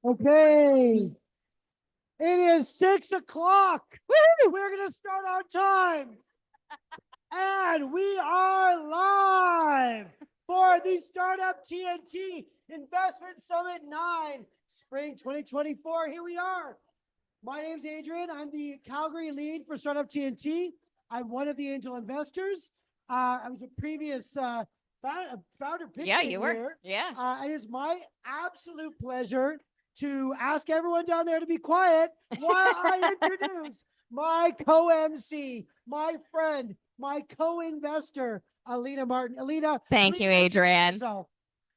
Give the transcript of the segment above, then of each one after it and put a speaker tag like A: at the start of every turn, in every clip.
A: Okay. It is 6 o'clock. We're going to start on time. And we are live for the Startup TNT Investment Summit 9, Spring 2024. Here we are. My name's Adrian. I'm the Calgary lead for Startup TNT. I'm one of the angel investors. I was a previous founder pitching
B: Yeah, you were.
A: here.
B: Yeah.
A: And it's my absolute pleasure to ask everyone down there to be quiet while I introduce my co-MC, my friend, my co-investor, Alina Martin. Alina,
B: Thank you, Adrian.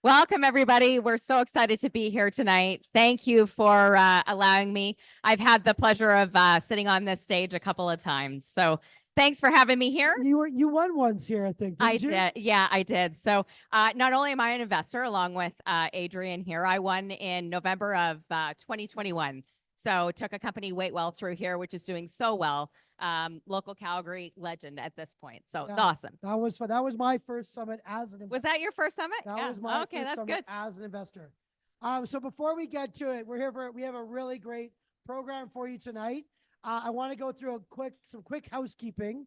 B: Welcome, everybody. We're so excited to be here tonight. Thank you for allowing me. I've had the pleasure of sitting on this stage a couple of times. So thanks for having me here.
A: You won once here, I think. Didn't you?
B: did. Yeah, I did. So not only am I an investor along with Adrian here, I won in November of 2021. So took a company Waitwell through here, which is doing so well. Local Calgary legend at this point. So it's awesome.
A: That was fun. That was my first summit as an investor.
B: Was that your first summit?
A: That
B: yeah.
A: was my
B: okay,
A: first
B: that's
A: summit
B: good.
A: as an investor. So before we get to it, we have a really great program for you tonight. I want to go through some quick housekeeping.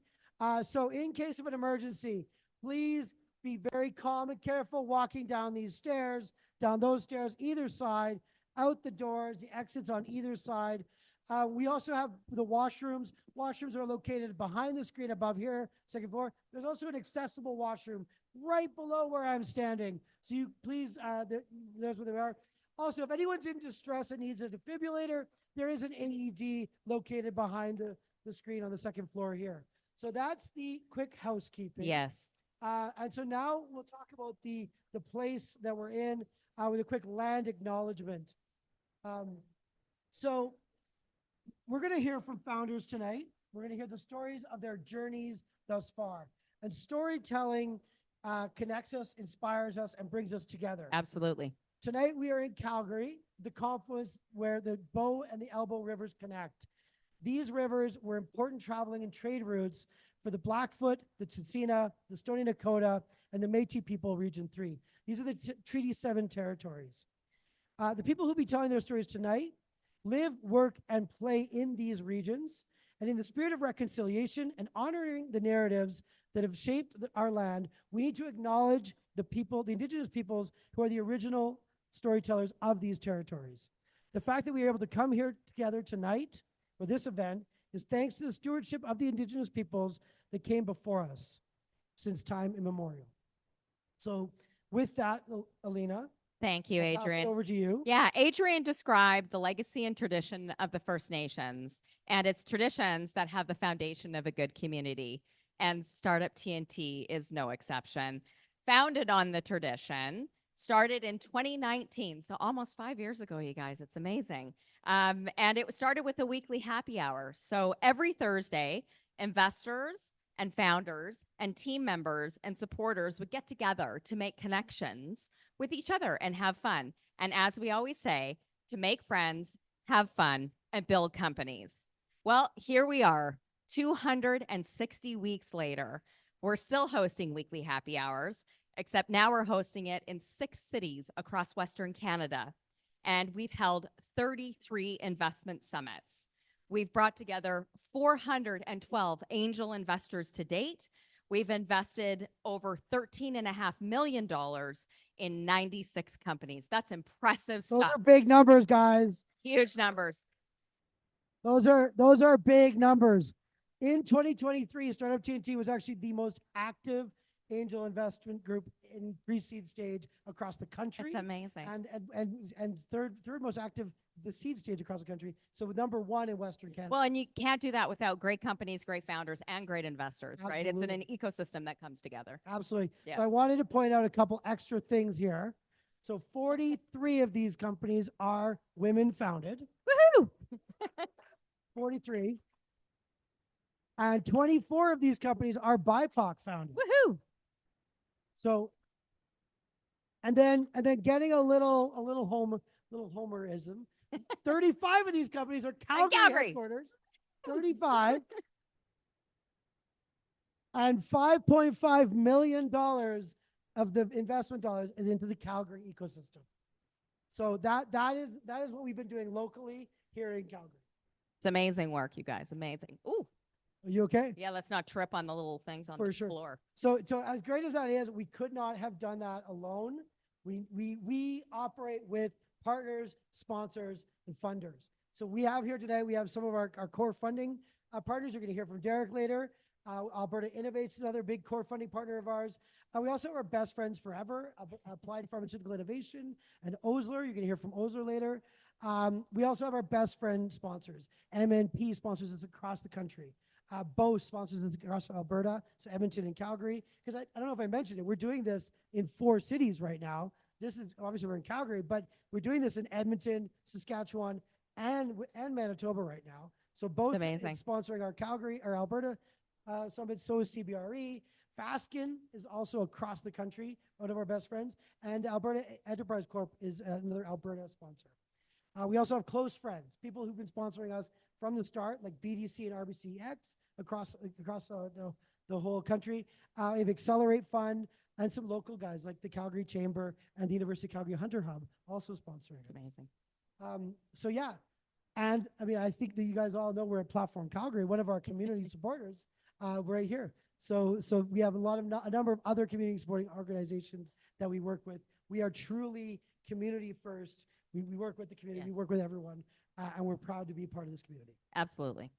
A: So in case of an emergency, please be very calm and careful walking down these stairs, down those stairs, either side, out the doors, the exits on either side. We also have the washrooms. Washrooms are located behind the screen above here, second floor. There's also an accessible washroom right below where I'm standing. So you please, there's where they are. Also, if anyone's in distress and needs a defibrillator, there is an AED located behind the screen on the second floor here. So that's the quick housekeeping.
B: Yes.
A: And so now we'll talk about the place that we're in with a quick land acknowledgement. So we're going to hear from founders tonight. We're going to hear the stories of their journeys thus far. And storytelling connects us, inspires us, and brings us together.
B: Absolutely.
A: Tonight we are in Calgary, the confluence where the Bow and the Elbow rivers connect. These rivers were important traveling and trade routes for the Blackfoot, the Tsuut'ina, the Stoney Nakoda, and the Métis people Region 3. These are the Treaty 7 territories. The people who'll be telling their stories tonight live, work, and play in these regions. And in the spirit of reconciliation and honoring the narratives that have shaped our land, we need to acknowledge the people, the indigenous peoples who are the original storytellers of these territories. The fact that we are able to come here together tonight for this event is thanks to the stewardship of the indigenous peoples that came before us since time immemorial. So with that, Alina.
B: Thank you, Adrian.
A: Over to you.
B: Yeah, Adrian described the legacy and tradition of the First Nations, and it's traditions that have the foundation of a good community. And Startup TNT is no exception. Founded on the tradition, started in 2019, so almost 5 years ago, you guys. It's amazing. And it started with a weekly happy hour. So every Thursday, investors and founders and team members and supporters would get together to make connections with each other and have fun. And as we always say, to make friends, have fun, and build companies. Well, here we are, 260 weeks later. We're still hosting weekly happy hours, except now we're hosting it in 6 cities across Western Canada. And we've held 33 investment summits. We've brought together 412 angel investors to date. We've invested over $13.5 million in 96 companies. That's impressive stuff.
A: Those are big numbers, guys.
B: Huge numbers.
A: Those are big numbers. In 2023, Startup TNT was actually the most active angel investment group in pre-seed stage across the country.
B: That's amazing.
A: And third most active the seed stage across the country. So number 1 in Western Canada.
B: Well, and you can't do that without great companies, great founders, and great investors,
A: Absolutely.
B: right? It's in an ecosystem that comes together.
A: Absolutely.
B: Yeah.
A: So I wanted to point out a couple extra things here. So 43 of these companies are women founded.
B: Woohoo!
A: 43. And 24 of these companies are BIPOC founded.
B: Woohoo!
A: So, and then getting a little homerism. 35 of these companies are Calgary headquarters. 35. And $5.5 million of the investment dollars is into the Calgary ecosystem. So that is what we've been doing locally here in Calgary.
B: It's amazing work, you guys. Amazing. Ooh,
A: Are you okay?
B: yeah, let's not trip on the little things on
A: For
B: the
A: sure.
B: floor.
A: So as great as that is, we could not have done that alone. We operate with partners, sponsors, and funders. So we have here today, we have some of our core funding partners. You're going to hear from Derek later. Alberta Innovates is another big core funding partner of ours. We also have our best friends forever, Applied Pharmaceutical Innovation and Osler. You're going to hear from Osler later. We also have our best friend sponsors. MNP sponsors us across the country. Both sponsors us across Alberta, so Edmonton and Calgary. Because I don't know if I mentioned it, we're doing this in 4 cities right now. This is, obviously we're in Calgary, but we're doing this in Edmonton, Saskatchewan, and Manitoba right now. So both is sponsoring our Calgary or Alberta summit. So is CBRE. Fasken is also across the country, one of our best friends. And Alberta Enterprise Corp is another Alberta sponsor. We also have close friends, people who've been sponsoring us from the start, like BDC and RBCX across the whole country. We have Accelerate Fund and some local guys like the Calgary Chamber and the University of Calgary Hunter Hub also sponsoring us.
B: Amazing.
A: So yeah, and I mean, I think that you guys all know we're at Platform Calgary, one of our community supporters right here. So we have a number of other community supporting organizations that we work with. We are truly community first. We work with the community, we work with everyone, and we're proud to be part of this community.
B: Absolutely.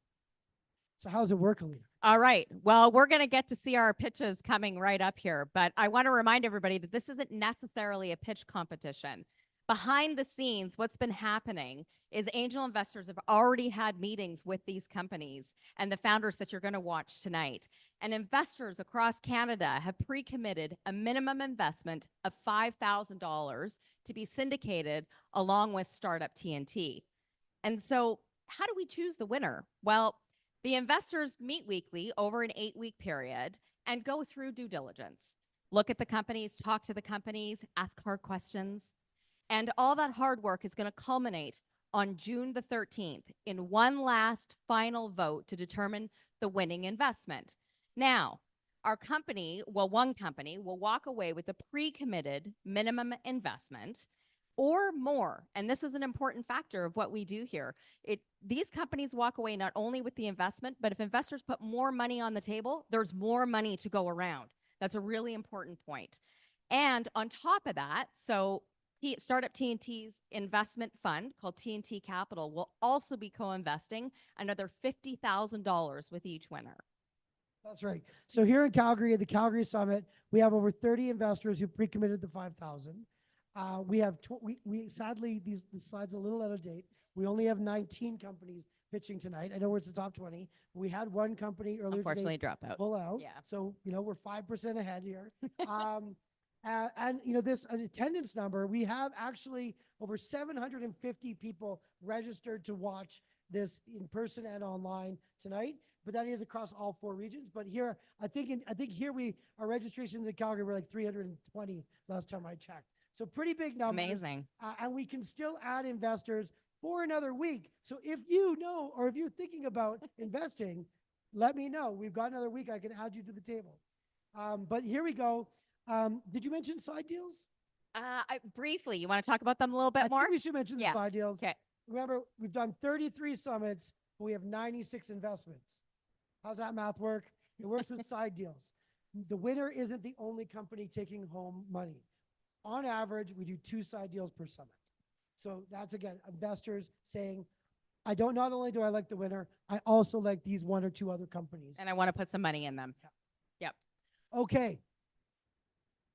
A: So how's it work, Alina?
B: All right. Well, we're going to get to see our pitches coming right up here, but I want to remind everybody that this isn't necessarily a pitch competition. Behind the scenes, what's been happening is angel investors have already had meetings with these companies and the founders that you're going to watch tonight. And investors across Canada have pre-committed a minimum investment of $5,000 to be syndicated along with Startup TNT. And so how do we choose the winner? Well, the investors meet weekly over an 8-week period and go through due diligence. Look at the companies, talk to the companies, ask hard questions. And all that hard work is going to culminate on June the 13th in one last final vote to determine the winning investment. Now, one company will walk away with a pre-committed minimum investment or more. And this is an important factor of what we do here. These companies walk away not only with the investment, but if investors put more money on the table, there's more money to go around. That's a really important point. And on top of that, so Startup TNT's investment fund called TNT Capital will also be co-investing another $50,000 with each winner.
A: That's right. So here in Calgary, at the Calgary Summit, we have over 30 investors who pre-committed the $5,000. We have sadly this slide's a little out of date. We only have 19 companies pitching tonight. I know it's the top 20. We had one company earlier
B: unfortunately
A: today
B: drop out.
A: pull out.
B: Yeah.
A: So we're 5% ahead here. And this attendance number, we have actually over 750 people registered to watch this in person and online tonight. But that is across all 4 regions. But here, I think here our registrations in Calgary were like 320 last time I checked. So pretty big numbers.
B: Amazing.
A: And we can still add investors for another week. So if you know, or if you're thinking about investing, let me know. We've got another week. I can add you to the table. But here we go. Did you mention side deals?
B: Briefly, you want to talk about them a little bit more?
A: I think we should mention the side deals.
B: Okay.
A: Remember, we've done 33 summits, but we have 96 investments. How's that math work? It works with side deals. The winner isn't the only company taking home money. On average, we do 2 side deals per summit. So that's, again, investors saying, not only do I like the winner, I also like these 1 or 2 other companies.
B: And I want to put some money in them. Yep.
A: Okay.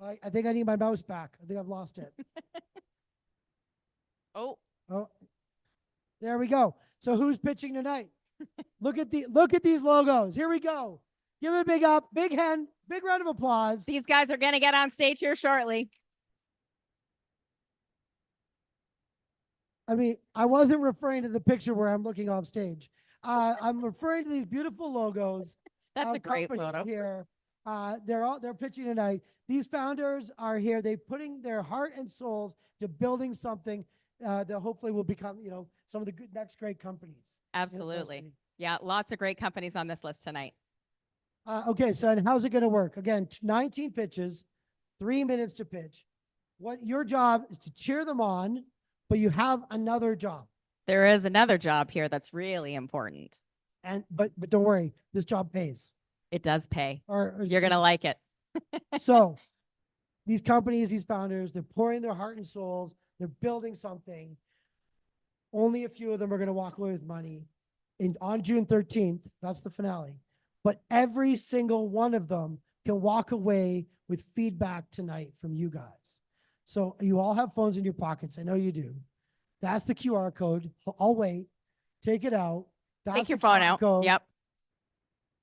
A: I think I need my mouse back. I think I've lost it.
B: Oh,
A: there we go. So who's pitching tonight? Look at these logos. Here we go. Give it a big round of applause.
B: These guys are going to get on stage here shortly.
A: I mean, I wasn't referring to the picture where I'm looking off stage. I'm referring to these beautiful logos.
B: That's a great
A: companies
B: photo.
A: Here. They're pitching tonight. These founders are here. They're putting their heart and souls to building something that hopefully will become, some of the next great companies.
B: Absolutely. Yeah, lots of great companies on this list tonight.
A: Okay, so and how's it going to work? Again, 19 pitches, 3 minutes to pitch. What your job is to cheer them on. but you have another job.
B: There is another job here that's really important.
A: But don't worry, this job pays.
B: It does pay.
A: Or
B: You're going to like it.
A: So these companies, these founders, they're pouring their heart and souls. They're building something. Only a few of them are going to walk away with money. On June 13th, that's the finale. But every single one of them can walk away with feedback tonight from you guys. So you all have phones in your pockets. I know you do. That's the QR code. I'll wait. Take it out. That's
B: Take your
A: the
B: phone
A: QR
B: out.
A: code.
B: Yep.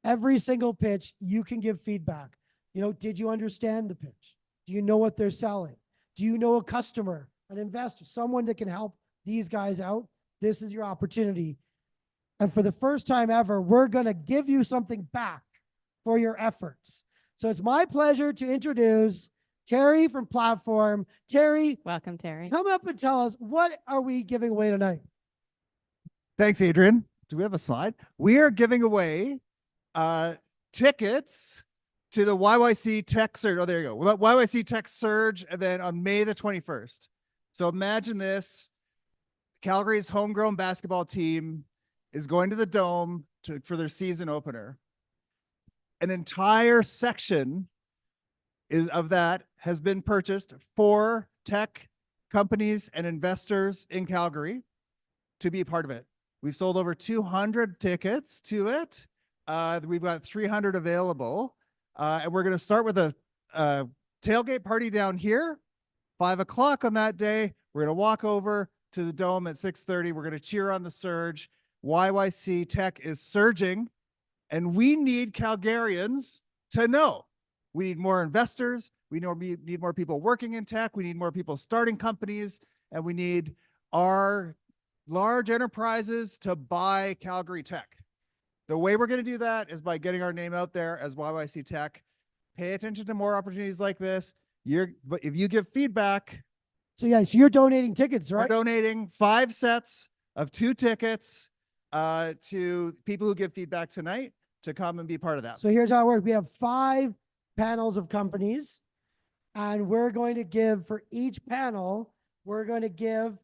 A: Every single pitch, you can give feedback. Did you understand the pitch? Do you know what they're selling? Do you know a customer, an investor, someone that can help these guys out? This is your opportunity. And for the first time ever, we're going to give you something back for your efforts. So it's my pleasure to introduce Terry from Platform. Terry,
B: welcome, Terry.
A: Come up and tell us, what are we giving away tonight?
C: Thanks, Adrian. Do we have a slide? We are giving away tickets to the YYC Tech Surge. Oh, there you go. YYC Tech Surge event on May the 21st. So imagine this. Calgary's homegrown basketball team is going to the Dome for their season opener. An entire section of that has been purchased for tech companies and investors in Calgary to be a part of it. We've sold over 200 tickets to it. We've got 300 available. And we're going to start with a tailgate party down here, 5 o'clock on that day. We're going to walk over to the Dome at 6:30. We're going to cheer on the surge. YYC Tech is surging, and we need Calgarians to know. We need more investors. We need more people working in tech. We need more people starting companies, and we need our large enterprises to buy Calgary Tech. The way we're going to do that is by getting our name out there as YYC Tech. Pay attention to more opportunities like this. But if you give feedback.
A: So you're donating tickets, right?
C: We're donating 5 sets of 2 tickets to people who give feedback tonight to come and be part of that.
A: So here's how it works. We have 5 panels of companies, and we're going to give for each panel, we're going to do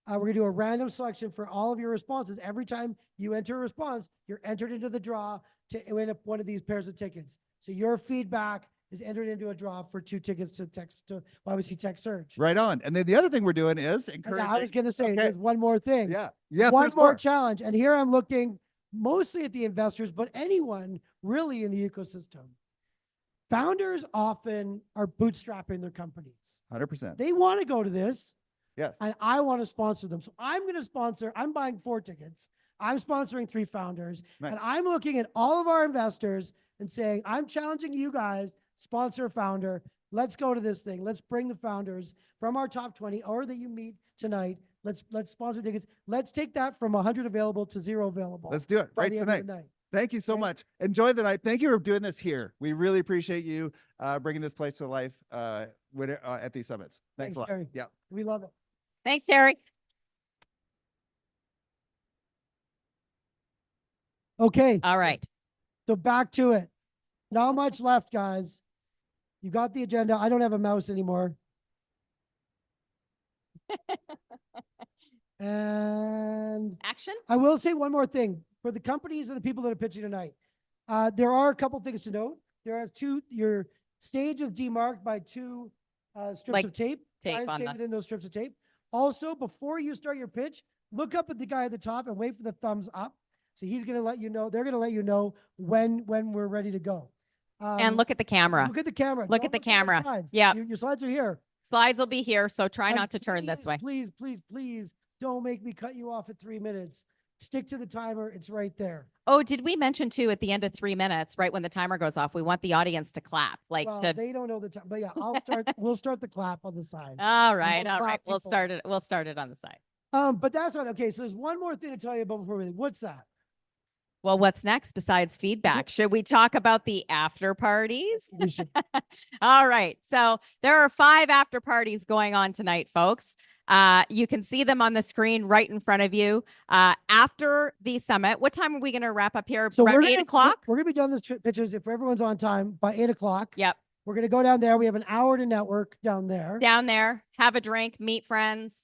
A: a random selection for all of your responses. Every time you enter a response, you're entered into the draw to win one of these pairs of tickets. So your feedback is entered into a draw for 2 tickets to YYC Tech Surge.
C: Right on. And then the other thing we're doing is encouraging.
A: I was going to say, there's one more thing.
C: Yeah.
A: One more challenge. And here I'm looking mostly at the investors, but anyone really in the ecosystem. Founders often are bootstrapping their companies.
C: 100%.
A: They want to go to this.
C: Yes.
A: And I want to sponsor them. So I'm buying 4 tickets. I'm sponsoring 3 founders.
C: Nice.
A: And I'm looking at all of our investors and saying, I'm challenging you guys, sponsor a founder. Let's go to this thing. Let's bring the founders from our top 20 or that you meet tonight. Let's sponsor tickets. Let's take that from 100 available to 0 available.
C: Let's do it right tonight. Thank you so much. Enjoy the night. Thank you for doing this here. We really appreciate you bringing this place to life at these summits. Thanks a lot.
A: Terry.
C: Yeah.
A: We love it.
B: Thanks, Terry.
A: Okay.
B: All right.
A: So back to it. Not much left, guys. You got the agenda. I don't have a mouse anymore. And
B: Action.
A: I will say one more thing for the companies and the people that are pitching tonight. There are a couple things to note. There are your stage is demarked by 2 strips of tape. Try and stay within those strips of tape. Also, before you start your pitch, look up at the guy at the top and wait for the thumbs up. So he's going to let you know. They're going to let you know when we're ready to go.
B: And look at the camera.
A: Look at the camera.
B: Look at the camera.
A: Yeah. Your slides are here.
B: Slides will be here, so try
A: And
B: not to turn this way.
A: Please don't make me cut you off at 3 minutes. Stick to the timer. It's right there.
B: Oh, did we mention too at the end of 3 minutes, right when the timer goes off, we want the audience to clap,
A: They don't know the time, but yeah, I'll start. We'll start the clap on the side.
B: All right. We'll
A: people.
B: start it. We'll start it on the side.
A: But that's not okay. So there's one more thing to tell you about before we leave. What's that?
B: Well, what's next besides feedback? Should we talk about the after parties?
A: We should.
B: All right. So there are 5 after parties going on tonight, folks. You can see them on the screen right in front of you. After the summit, what time are we going to wrap up here?
A: So
B: Around 8 o'clock?
A: We're going to be done this pitches if everyone's on time by 8 o'clock.
B: Yep.
A: We're going to go down there. We have an hour to network down there.
B: Down there, have a drink, meet friends.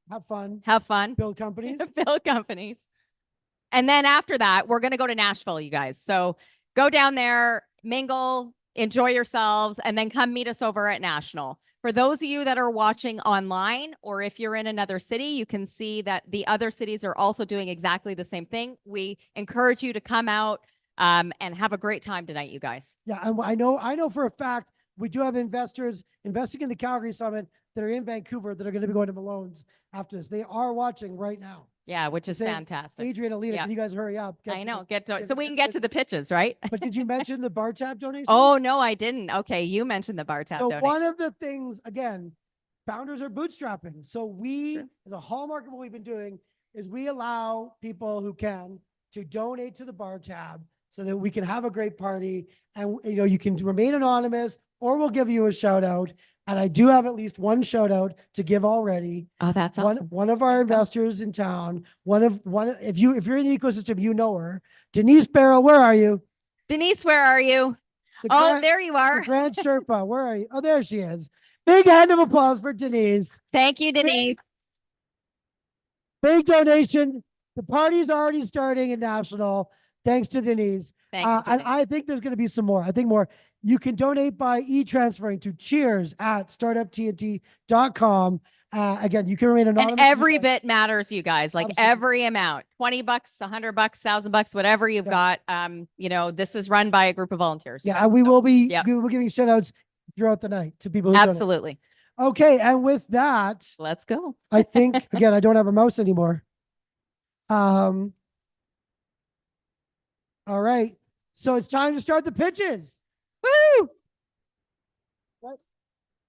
A: have fun,
B: have fun,
A: build companies.
B: build companies. And then after that, we're going to go to Nashville, you guys. So go down there, mingle, enjoy yourselves, and then come meet us over at National. For those of you that are watching online, or if you're in another city, you can see that the other cities are also doing exactly the same thing. We encourage you to come out and have a great time tonight, you guys.
A: Yeah, and I know for a fact we do have investors investing in the Calgary Summit that are in Vancouver that are going to be going to Malone's after this. They are watching right now.
B: Yeah, which is
A: Say,
B: fantastic.
A: Adrian, Alina,
B: Yeah.
A: can you guys hurry up?
B: I know. So we can get to the pitches, right?
A: But did you mention the bar tab donations?
B: Oh, no, I didn't. Okay, you mentioned the bar tab
A: So
B: donation.
A: one of the things, again, founders are bootstrapping. So we, as a hallmark of what we've been doing, is we allow people who can to donate to the bar tab so that we can have a great party, and you can remain anonymous, or we'll give you a shout out. And I do have at least one shout out to give already.
B: Oh, that's awesome.
A: One of our investors in town, if you're in the ecosystem, you know her. Denise Barrow, where are you?
B: Denise, where are you? There you are.
A: The Grand Sherpa, where are you? Oh, there she is. Big hand of applause for Denise.
B: Thank you, Denise.
A: Big donation. The party's already starting in National. Thanks to Denise.
B: Thank you, Denise.
A: And I think there's going to be some more. I think more. You can donate by e-transferring to cheers@startuptnt.com. Again, you can remain anonymous.
B: And every bit matters, you guys. Like
A: Absolutely.
B: every amount, $20, $100, $1,000, whatever you've got. This is run by a group of volunteers.
A: Yeah, and we will be
B: Yep.
A: giving shout outs throughout the night to people who donate.
B: Absolutely.
A: Okay, and with that,
B: Let's go.
A: I think again, I don't have a mouse anymore. All right. So it's time to start the pitches.
B: Woo!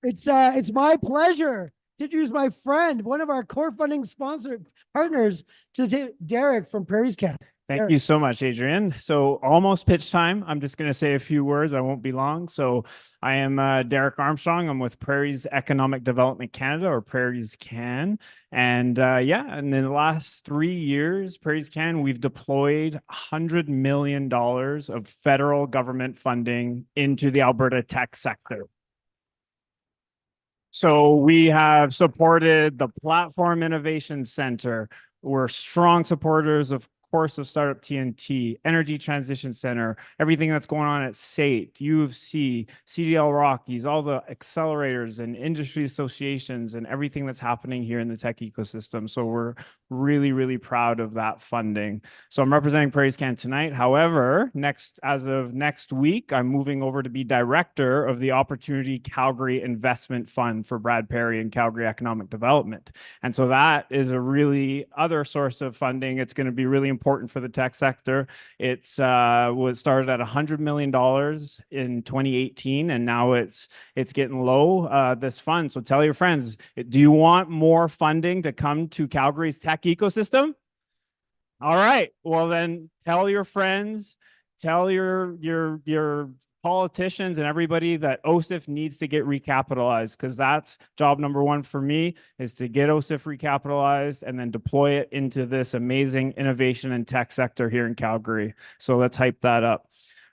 A: It's my pleasure to introduce my friend, one of our core funding sponsor partners, to Derek from Prairie's Camp.
D: Thank you so much, Adrian. So almost pitch time. I'm just going to say a few words. I won't be long. So I am Derek Armstrong. I'm with Prairie's Economic Development Canada, or Prairie's CAN. And and in the last 3 years, Prairie's CAN, we've deployed $100 million of federal government funding into the Alberta tech sector. So we have supported the Platform Innovation Center. We're strong supporters of course of Startup TNT, Energy Transition Center, everything that's going on at SAIT, U of C, CDL Rockies, all the accelerators and industry associations and everything that's happening here in the tech ecosystem. So we're really, really proud of that funding. So I'm representing Prairie's CAN tonight. However, as of next week, I'm moving over to be director of the Opportunity Calgary Investment Fund for Brad Perry and Calgary Economic Development. And so that is a really other source of funding. It's going to be really important for the tech sector. It's was started at $100 million in 2018, and now it's getting low, this fund. So tell your friends, do you want more funding to come to Calgary's tech ecosystem? All right. Well, then tell your friends, tell your politicians and everybody that OCIF needs to get recapitalized, because that's job number one for me, is to get OCIF recapitalized and then deploy it into this amazing innovation and tech sector here in Calgary. So let's hype that up.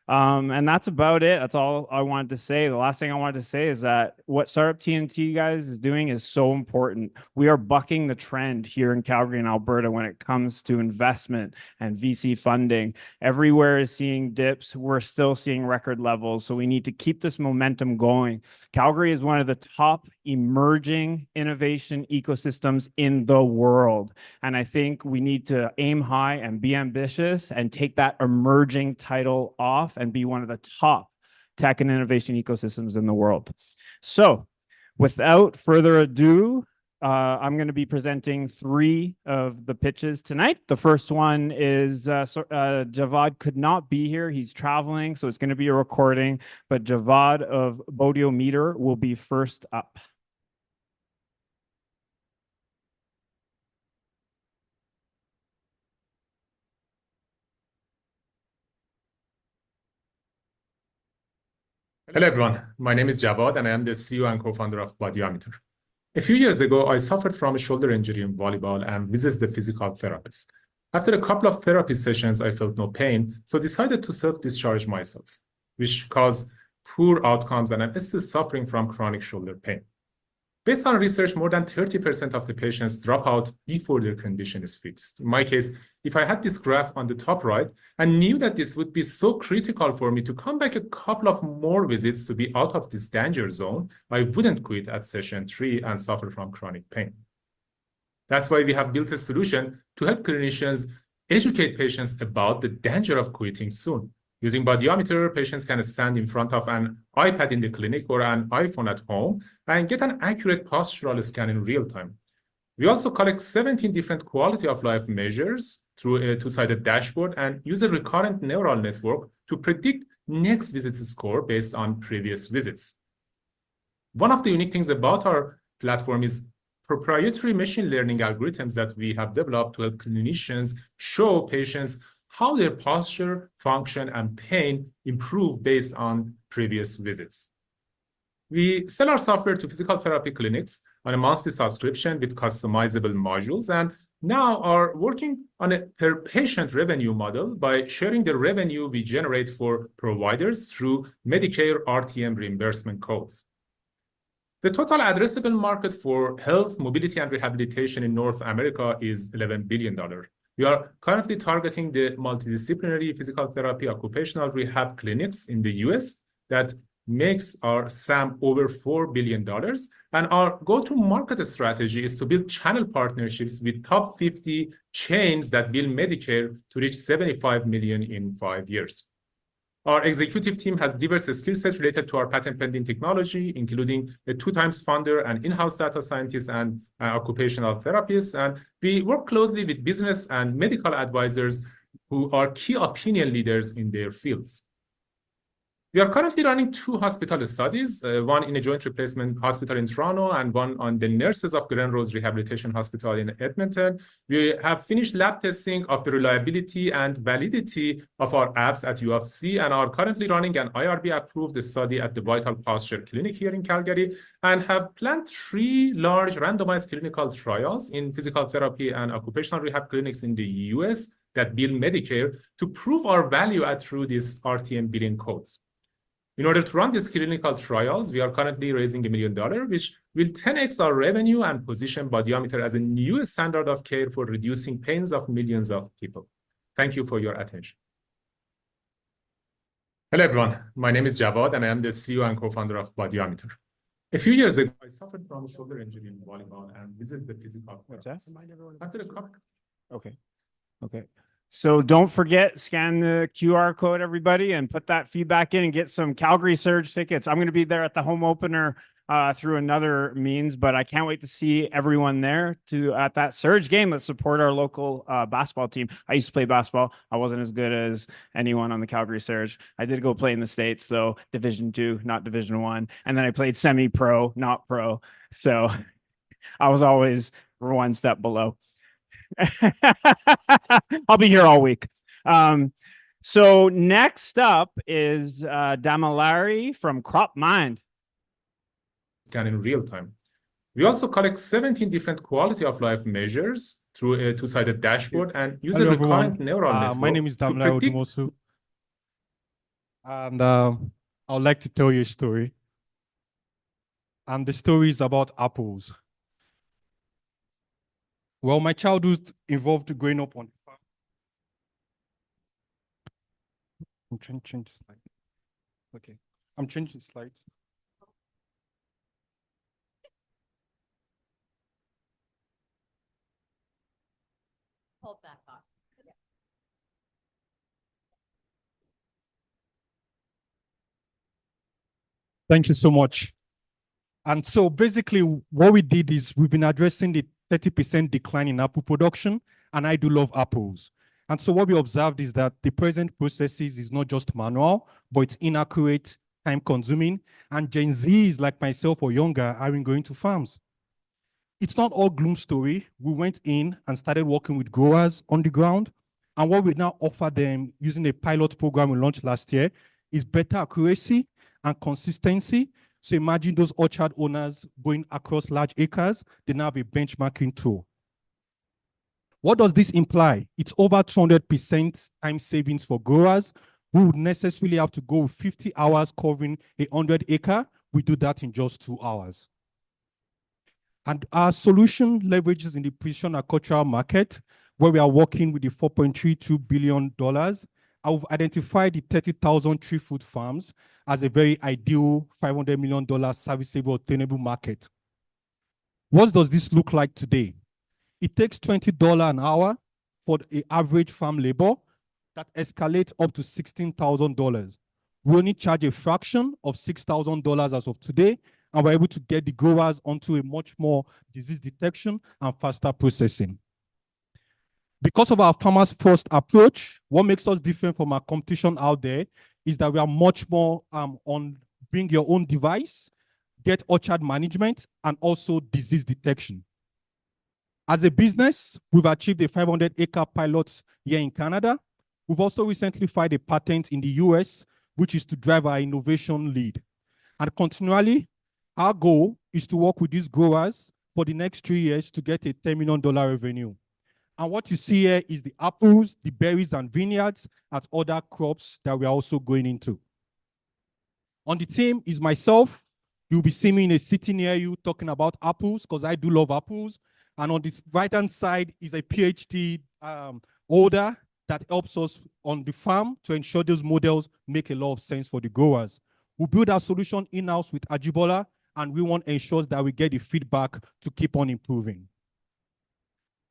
D: And that's about it. That's all I wanted to say. The last thing I wanted to say is that what Startup TNT guys is doing is so important. We are bucking the trend here in Calgary and Alberta when it comes to investment and VC funding. Everywhere is seeing dips. We're still seeing record levels. So we need to keep this momentum going. Calgary is one of the top emerging innovation ecosystems in the world. And I think we need to aim high and be ambitious and take that emerging title off and be one of the top tech and innovation ecosystems in the world. So without further ado, I'm going to be presenting 3 of the pitches tonight. The first one is Javad could not be here. He's traveling, so it's going to be a recording, but Javad of Bodiometer will be first up.
E: Hello, everyone. My name is Javad, and I am the CEO and co-founder of Bodiometer. A few years ago, I suffered from a shoulder injury in volleyball and visited the physical therapist. After a couple of therapy sessions, I felt no pain, so decided to self-discharge myself, which caused poor outcomes, and I'm still suffering from chronic shoulder pain. Based on research, more than 30% of the patients drop out before their condition is fixed. In my case, if I had this graph on the top right and knew that this would be so critical for me to come back a couple of more visits to be out of this danger zone, I wouldn't quit at session 3 and suffer from chronic pain. That's why we have built a solution to help clinicians educate patients about the danger of quitting soon. Using Bodiometer, patients can stand in front of an iPad in the clinic or an iPhone at home and get an accurate postural scan in real time. We also collect 17 different quality of life measures through a two-sided dashboard and use a recurrent neural network to predict next visit's score based on previous visits. One of the unique things about our platform is proprietary machine learning algorithms that we have developed to help clinicians show patients how their posture, function, and pain improve based on previous visits. We sell our software to physical therapy clinics on a monthly subscription with customizable modules, and now are working on a per-patient revenue model by sharing the revenue we generate for providers through Medicare RTM reimbursement codes. The total addressable market for health, mobility, and rehabilitation in North America is $11 billion. We are currently targeting the multidisciplinary physical therapy occupational rehab clinics in the US that makes our SAM over $4 billion. And our go-to-market strategy is to build channel partnerships with top 50 chains that bill Medicare to reach 75 million in 5 years. Our executive team has diverse skill sets related to our patent pending technology, including a 2x founder, an in-house data scientist, and occupational therapists. And we work closely with business and medical advisors who are key opinion leaders in their fields. We are currently running 2 hospital studies, one in a joint replacement hospital in Toronto and one on the nurses of Grand Rose Rehabilitation Hospital in Edmonton. We have finished lab testing of the reliability and validity of our apps at U of C and are currently running an IRB-approved study at the Vital Posture Clinic here in Calgary and have planned 3 large randomized clinical trials in physical therapy and occupational rehab clinics in the US that bill Medicare to prove our value add through these RTM billing codes. In order to run these clinical trials, we are currently raising $1 million, which will 10x our revenue and position Bodiometer as a new standard of care for reducing pains of millions of people. Thank you for your attention. Hello, everyone. My name is Javad, and I am the CEO and co-founder of Bodiometer. A few years ago, I suffered from shoulder injury in volleyball and visited the physical therapist. After a couple.
D: Okay. So don't forget, scan the QR code, everybody, and put that feedback in and get some Calgary Surge tickets. I'm going to be there at the home opener through another means, but I can't wait to see everyone there at that Surge game. Let's support our local basketball team. I used to play basketball. I wasn't as good as anyone on the Calgary Surge. I did go play in the States, though, Division II, not Division I. And then I played semi-pro, not pro. So I was always one step below. I'll be here all week. So next up is Damalari from CropMind.
E: Scan in real time. We also collect 17 different quality of life measures through a two-sided dashboard and use a recurrent neural network.
F: My name is Damalari Odumosu, and I would like to tell you a story. And the story is about apples. Well, my childhood involved growing up on the farm. I'm trying to change the slide. Okay, I'm changing slides.
B: Hold that thought.
F: Thank you so much. And so basically what we did is we've been addressing the 30% decline in apple production, and I do love apples. And so what we observed is that the present processes is not just manual, but it's inaccurate, time consuming, and Gen Zs like myself or younger are going to farms. It's not all gloom story. We went in and started working with growers on the ground, and what we now offer them using a pilot program we launched last year is better accuracy and consistency. So imagine those orchard owners going across large acres, they now have a benchmarking tool. What does this imply? It's over 200% time savings for growers who would necessarily have to go 50 hours covering a 100 acre. We do that in just 2 hours. And our solution leverages in the precision agricultural market, where we are working with the $4.32 billion. I've identified the 30,000 tree fruit farms as a very ideal $500 million serviceable, obtainable market. What does this look like today? It takes $20 an hour for the average farm labor that escalates up to $16,000. We only charge a fraction of $6,000 as of today, and we're able to get the growers onto a much more disease detection and faster processing. Because of our farmers first approach, what makes us different from our competition out there is that we are much more on bring your own device, get orchard management, and also disease detection. As a business, we've achieved a 500-acre pilot here in Canada. We've also recently filed a patent in the US, which is to drive our innovation lead. And continually, our goal is to work with these growers for the next 3 years to get a $10 million revenue. And what you see here is the apples, the berries, and vineyards, as other crops that we are also going into. On the team is myself. You'll be seeing me in a city near you talking about apples, because I do love apples. And on this right-hand side is a PhD holder that helps us on the farm to ensure those models make a lot of sense for the growers. We build our solution in-house with Ajibola, and we want to ensure that we get the feedback to keep on improving.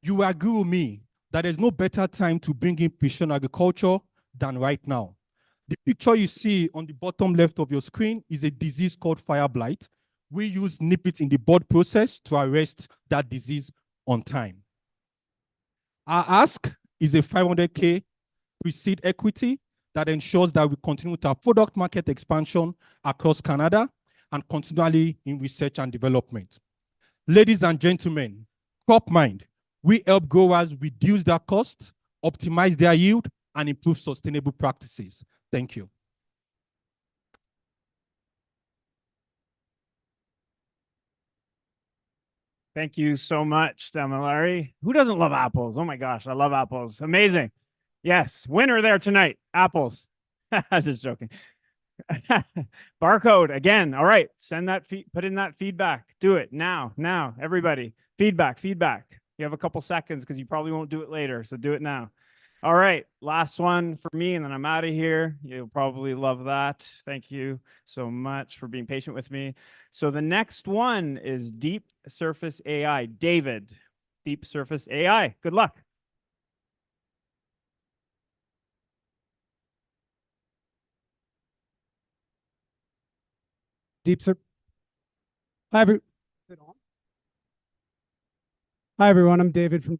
F: You will agree with me that there's no better time to bring in precision agriculture than right now. The picture you see on the bottom left of your screen is a disease called fire blight. We use nippets in the bud process to arrest that disease on time. Our ask is a 500K pre-seed equity that ensures that we continue with our product market expansion across Canada and continually in research and development. Ladies and gentlemen, CropMind, we help growers reduce their costs, optimize their yield, and improve sustainable practices. Thank you.
D: Thank you so much, Damilare. Who doesn't love apples? Oh my gosh, I love apples. Amazing. Yes, winner there tonight, apples. I was just joking. Barcode again. All right, send that put in that feedback. Do it now, everybody. Feedback. You have a couple seconds because you probably won't do it later, so do it now. All right, last one for me, and then I'm out of here. You'll probably love that. Thank you so much for being patient with me. So the next one is Deep Surface AI. David, Deep Surface AI. Good luck.
G: Hi, everyone. I'm David from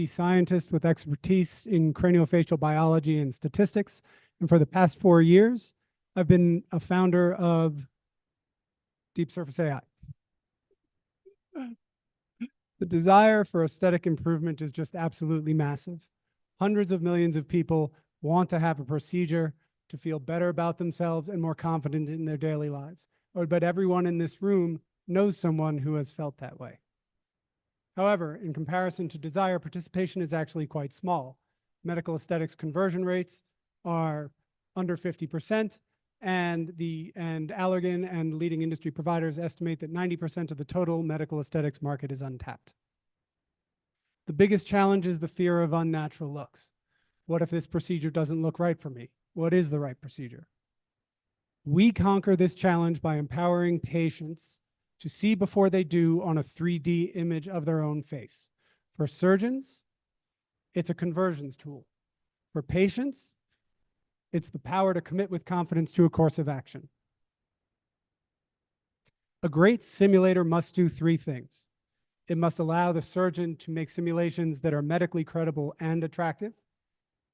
G: scientist with expertise in craniofacial biology and statistics. And for the past 4 years, I've been a founder of Deep Surface AI. The desire for aesthetic improvement is just absolutely massive. Hundreds of millions of people want to have a procedure to feel better about themselves and more confident in their daily lives. I would bet everyone in this room knows someone who has felt that way. However, in comparison to desire, participation is actually quite small. Medical aesthetics conversion rates are under 50%, and Allergan and leading industry providers estimate that 90% of the total medical aesthetics market is untapped. The biggest challenge is the fear of unnatural looks. What if this procedure doesn't look right for me? What is the right procedure? We conquer this challenge by empowering patients to see before they do on a 3D image of their own face. For surgeons, it's a conversions tool. For patients, it's the power to commit with confidence to a course of action. A great simulator must do 3 things. It must allow the surgeon to make simulations that are medically credible and attractive.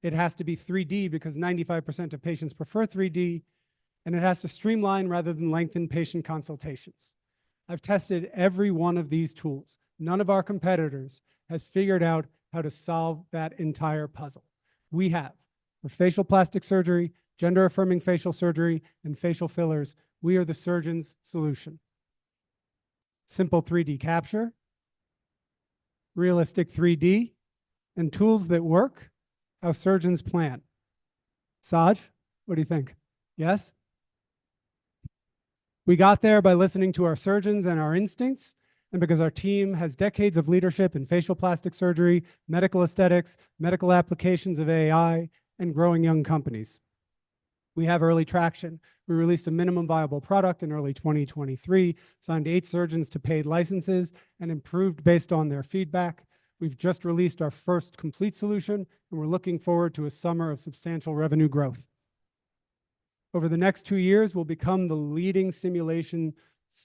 G: It has to be 3D because 95% of patients prefer 3D, and it has to streamline rather than lengthen patient consultations. I've tested every one of these tools. None of our competitors has figured out how to solve that entire puzzle. We have. For facial plastic surgery, gender-affirming facial surgery, and facial fillers, we are the surgeon's solution. Simple 3D capture, realistic 3D, and tools that work how surgeons plan. Saj, what do you think? Yes? We got there by listening to our surgeons and our instincts, and because our team has decades of leadership in facial plastic surgery, medical aesthetics, medical applications of AI, and growing young companies. We have early traction. We released a minimum viable product in early 2023, signed 8 surgeons to paid licenses, and improved based on their feedback. We've just released our first complete solution, and we're looking forward to a summer of substantial revenue growth. Over the next 2 years, we'll become the leading simulation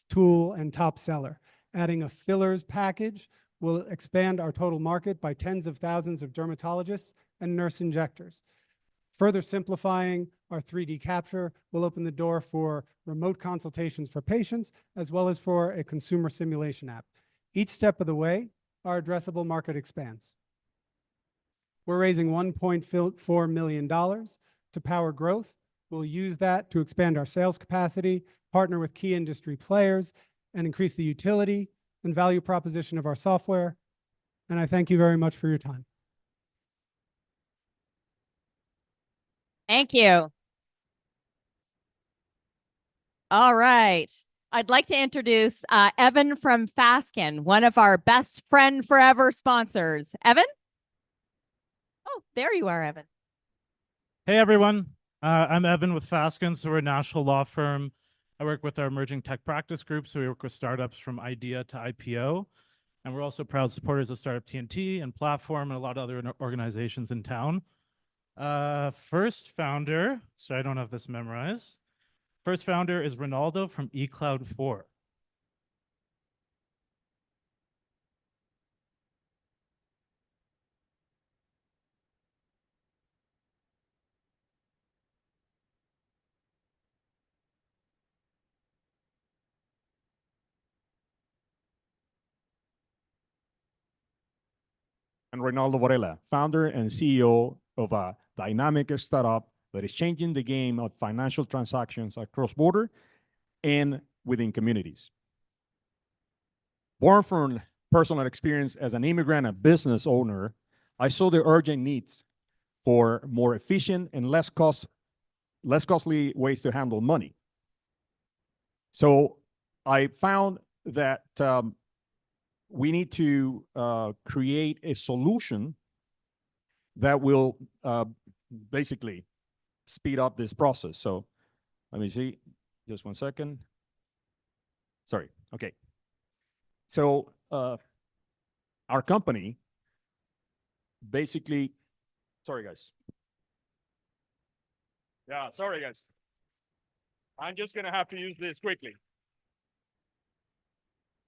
G: tool and top seller. Adding a fillers package will expand our total market by tens of thousands of dermatologists and nurse injectors. Further simplifying our 3D capture will open the door for remote consultations for patients, as well as for a consumer simulation app. Each step of the way, our addressable market expands. We're raising $1.4 million to power growth. We'll use that to expand our sales capacity, partner with key industry players, and increase the utility and value proposition of our software. And I thank you very much for your time.
B: Thank you. All right. I'd like to introduce Evan from Fasken, one of our best friend forever sponsors. Evan? Oh, there you are, Evan.
H: Hey, everyone. I'm Evan with Fasken. So we're a national law firm. I work with our emerging tech practice group. So we work with startups from idea to IPO. And we're also proud supporters of Startup TNT and Platform and a lot of other organizations in town. First founder, sorry, I don't have this memorized. First founder is Ronaldo from eCloud4.
I: And Reynaldo Varela, founder and CEO of a dynamic startup that is changing the game of financial transactions across border and within communities. Born from personal experience as an immigrant and business owner, I saw the urgent needs for more efficient and less costly ways to handle money. So I found that we need to create a solution that will basically speed up this process. So let me see, just one second. Sorry, okay. So our company basically, sorry guys. Yeah, sorry guys. I'm just gonna have to use this quickly.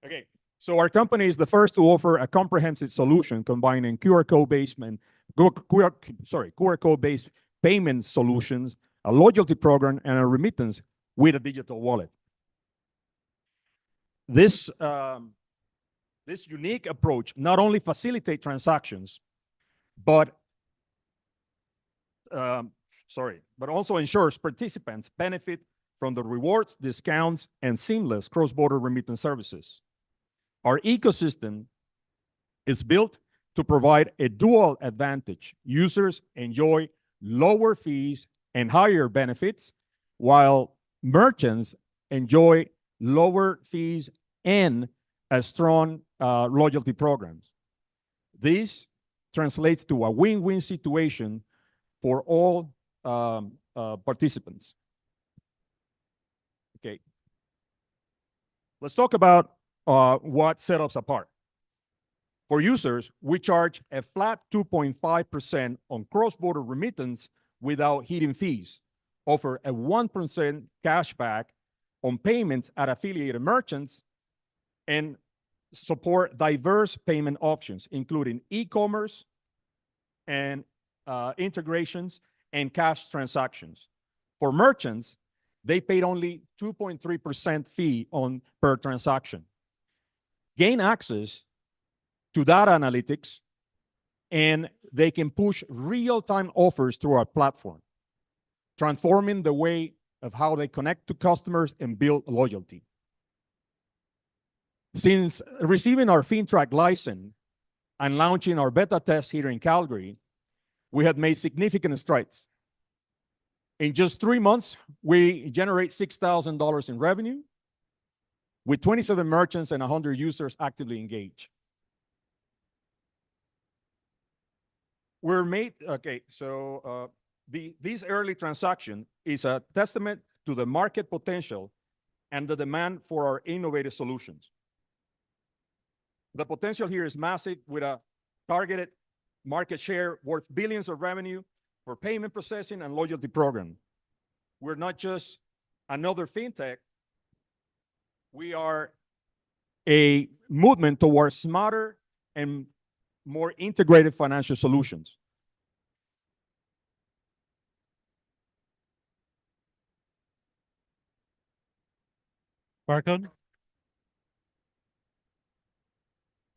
I: Okay. So our company is the first to offer a comprehensive solution combining QR code-based payment solutions, a loyalty program, and a remittance with a digital wallet. This unique approach not only facilitates transactions, but also ensures participants benefit from the rewards, discounts, and seamless cross-border remittance services. Our ecosystem is built to provide a dual advantage. Users enjoy lower fees and higher benefits, while merchants enjoy lower fees and a strong loyalty programs. This translates to a win-win situation for all participants. Okay. Let's talk about what sets us apart. For users, we charge a flat 2.5% on cross-border remittance without hidden fees, offer a 1% cashback on payments at affiliated merchants, and support diverse payment options, including e-commerce and integrations and cash transactions. For merchants, they paid only 2.3% fee per transaction. Gain access to data analytics, and they can push real-time offers through our platform, transforming the way of how they connect to customers and build loyalty. Since receiving our FinTrack license and launching our beta test here in Calgary, we have made significant strides. In just 3 months, we generate $6,000 in revenue, with 27 merchants and 100 users actively engaged. This early transaction is a testament to the market potential and the demand for our innovative solutions. The potential here is massive, with a targeted market share worth billions of revenue for payment processing and loyalty program. We're not just another fintech. We are a movement towards smarter and more integrated financial solutions.
H: Barcode?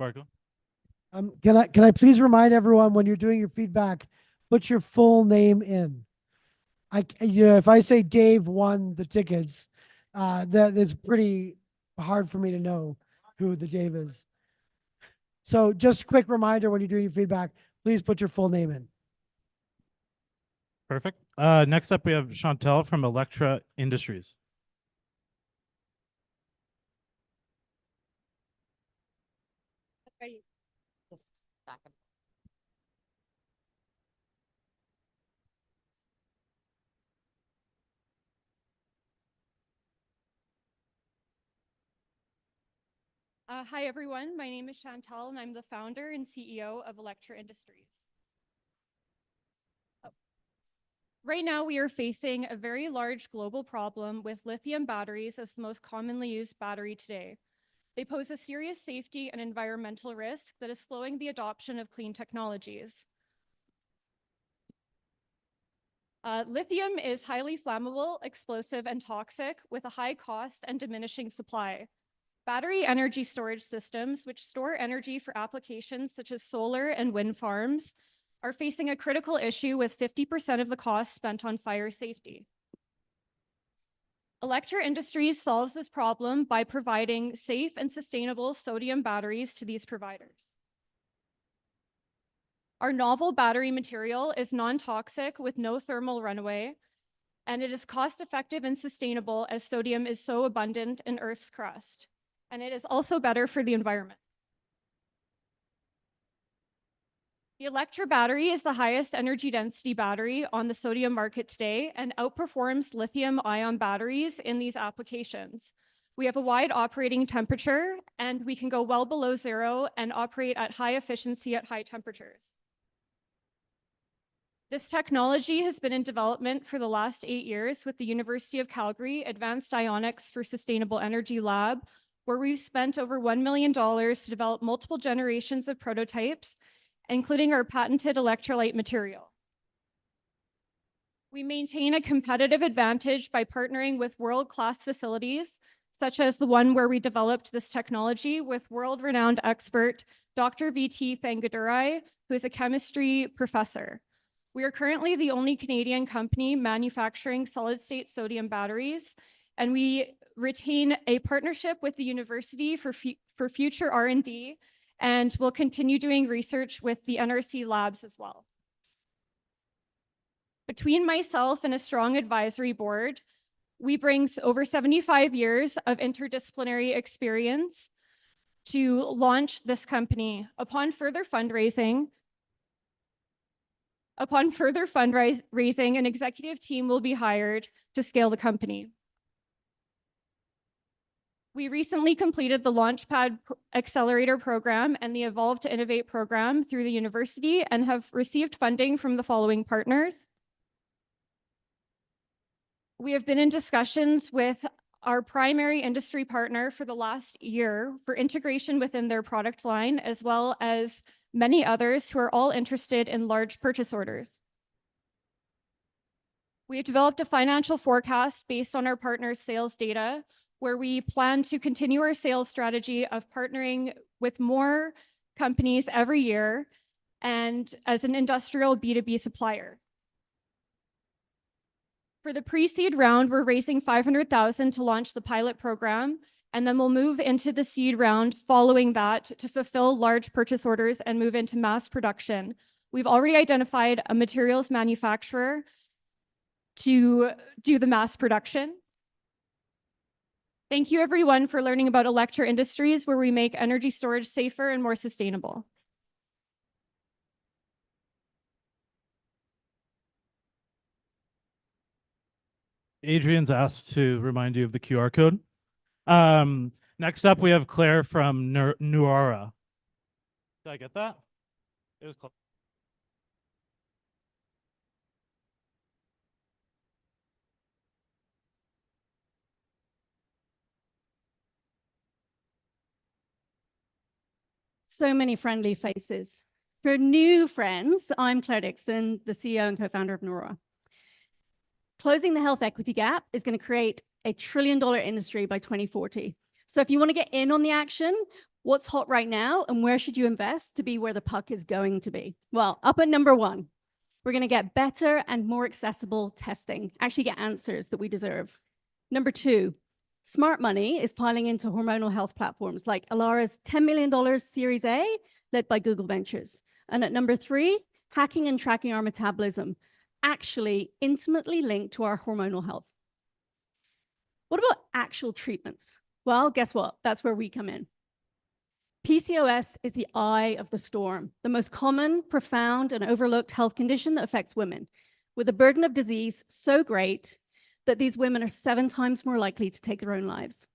H: Barcode?
A: Can I please remind everyone, when you're doing your feedback, put your full name in. If I say Dave won the tickets, that is pretty hard for me to know who the Dave is. So just a quick reminder, when you're doing your feedback, please put your full name in.
H: Perfect. Next up, we have Chantel from Elektra Industries.
B: Just a second.
J: Hi, everyone. My name is Chantal, and I'm the founder and CEO of Elektra Industries. Right now, we are facing a very large global problem with lithium batteries as the most commonly used battery today. They pose a serious safety and environmental risk that is slowing the adoption of clean technologies. Lithium is highly flammable, explosive, and toxic, with a high cost and diminishing supply. Battery energy storage systems, which store energy for applications such as solar and wind farms, are facing a critical issue, with 50% of the cost spent on fire safety. Elektra Industries solves this problem by providing safe and sustainable sodium batteries to these providers. Our novel battery material is non-toxic, with no thermal runaway, and it is cost-effective and sustainable, as sodium is so abundant in Earth's crust. And it is also better for the environment. The Elektra battery is the highest energy density battery on the sodium market today and outperforms lithium-ion batteries in these applications. We have a wide operating temperature, and we can go well below zero and operate at high efficiency at high temperatures. This technology has been in development for the last 8 years with the University of Calgary Advanced Ionics for Sustainable Energy Lab, where we've spent over $1 million to develop multiple generations of prototypes, including our patented electrolyte material. We maintain a competitive advantage by partnering with world-class facilities, such as the one where we developed this technology with world-renowned expert, Dr. V.T. Thangadurai, who is a chemistry professor. We are currently the only Canadian company manufacturing solid-state sodium batteries, and we retain a partnership with the university for future R&D, and we'll continue doing research with the NRC labs as well. Between myself and a strong advisory board, we bring over 75 years of interdisciplinary experience to launch this company. Upon further fundraising, an executive team will be hired to scale the company. We recently completed the Launchpad Accelerator Program and the Evolve to Innovate program through the university and have received funding from the following partners. We have been in discussions with our primary industry partner for the last year for integration within their product line, as well as many others who are all interested in large purchase orders. We have developed a financial forecast based on our partners' sales data, where we plan to continue our sales strategy of partnering with more companies every year and as an industrial B2B supplier. For the pre-seed round, we're raising $500,000 to launch the pilot program, and then we'll move into the seed round following that to fulfill large purchase orders and move into mass production. We've already identified a materials manufacturer to do the mass production. Thank you everyone for learning about Elektra Industries, where we make energy storage safer and more sustainable.
H: Adrian's asked to remind you of the QR code. Next up, we have Claire from Neuraura. Did I get that? It was close.
K: So many friendly faces. For new friends, I'm Claire Dixon, the CEO and co-founder of Neuraura. Closing the health equity gap is going to create a $1 trillion industry by 2040. So if you want to get in on the action, what's hot right now and where should you invest to be where the puck is going to be? Well, up at number 1, we're going to get better and more accessible testing, actually get answers that we deserve. Number 2, smart money is piling into hormonal health platforms like Alara's $10 million Series A, led by Google Ventures. And at number 3, hacking and tracking our metabolism, actually intimately linked to our hormonal health. What about actual treatments? Well, guess what? That's where we come in. PCOS is the eye of the storm, the most common, profound, and overlooked health condition that affects women, with a burden of disease so great that these women are 7 times more likely to take their own lives.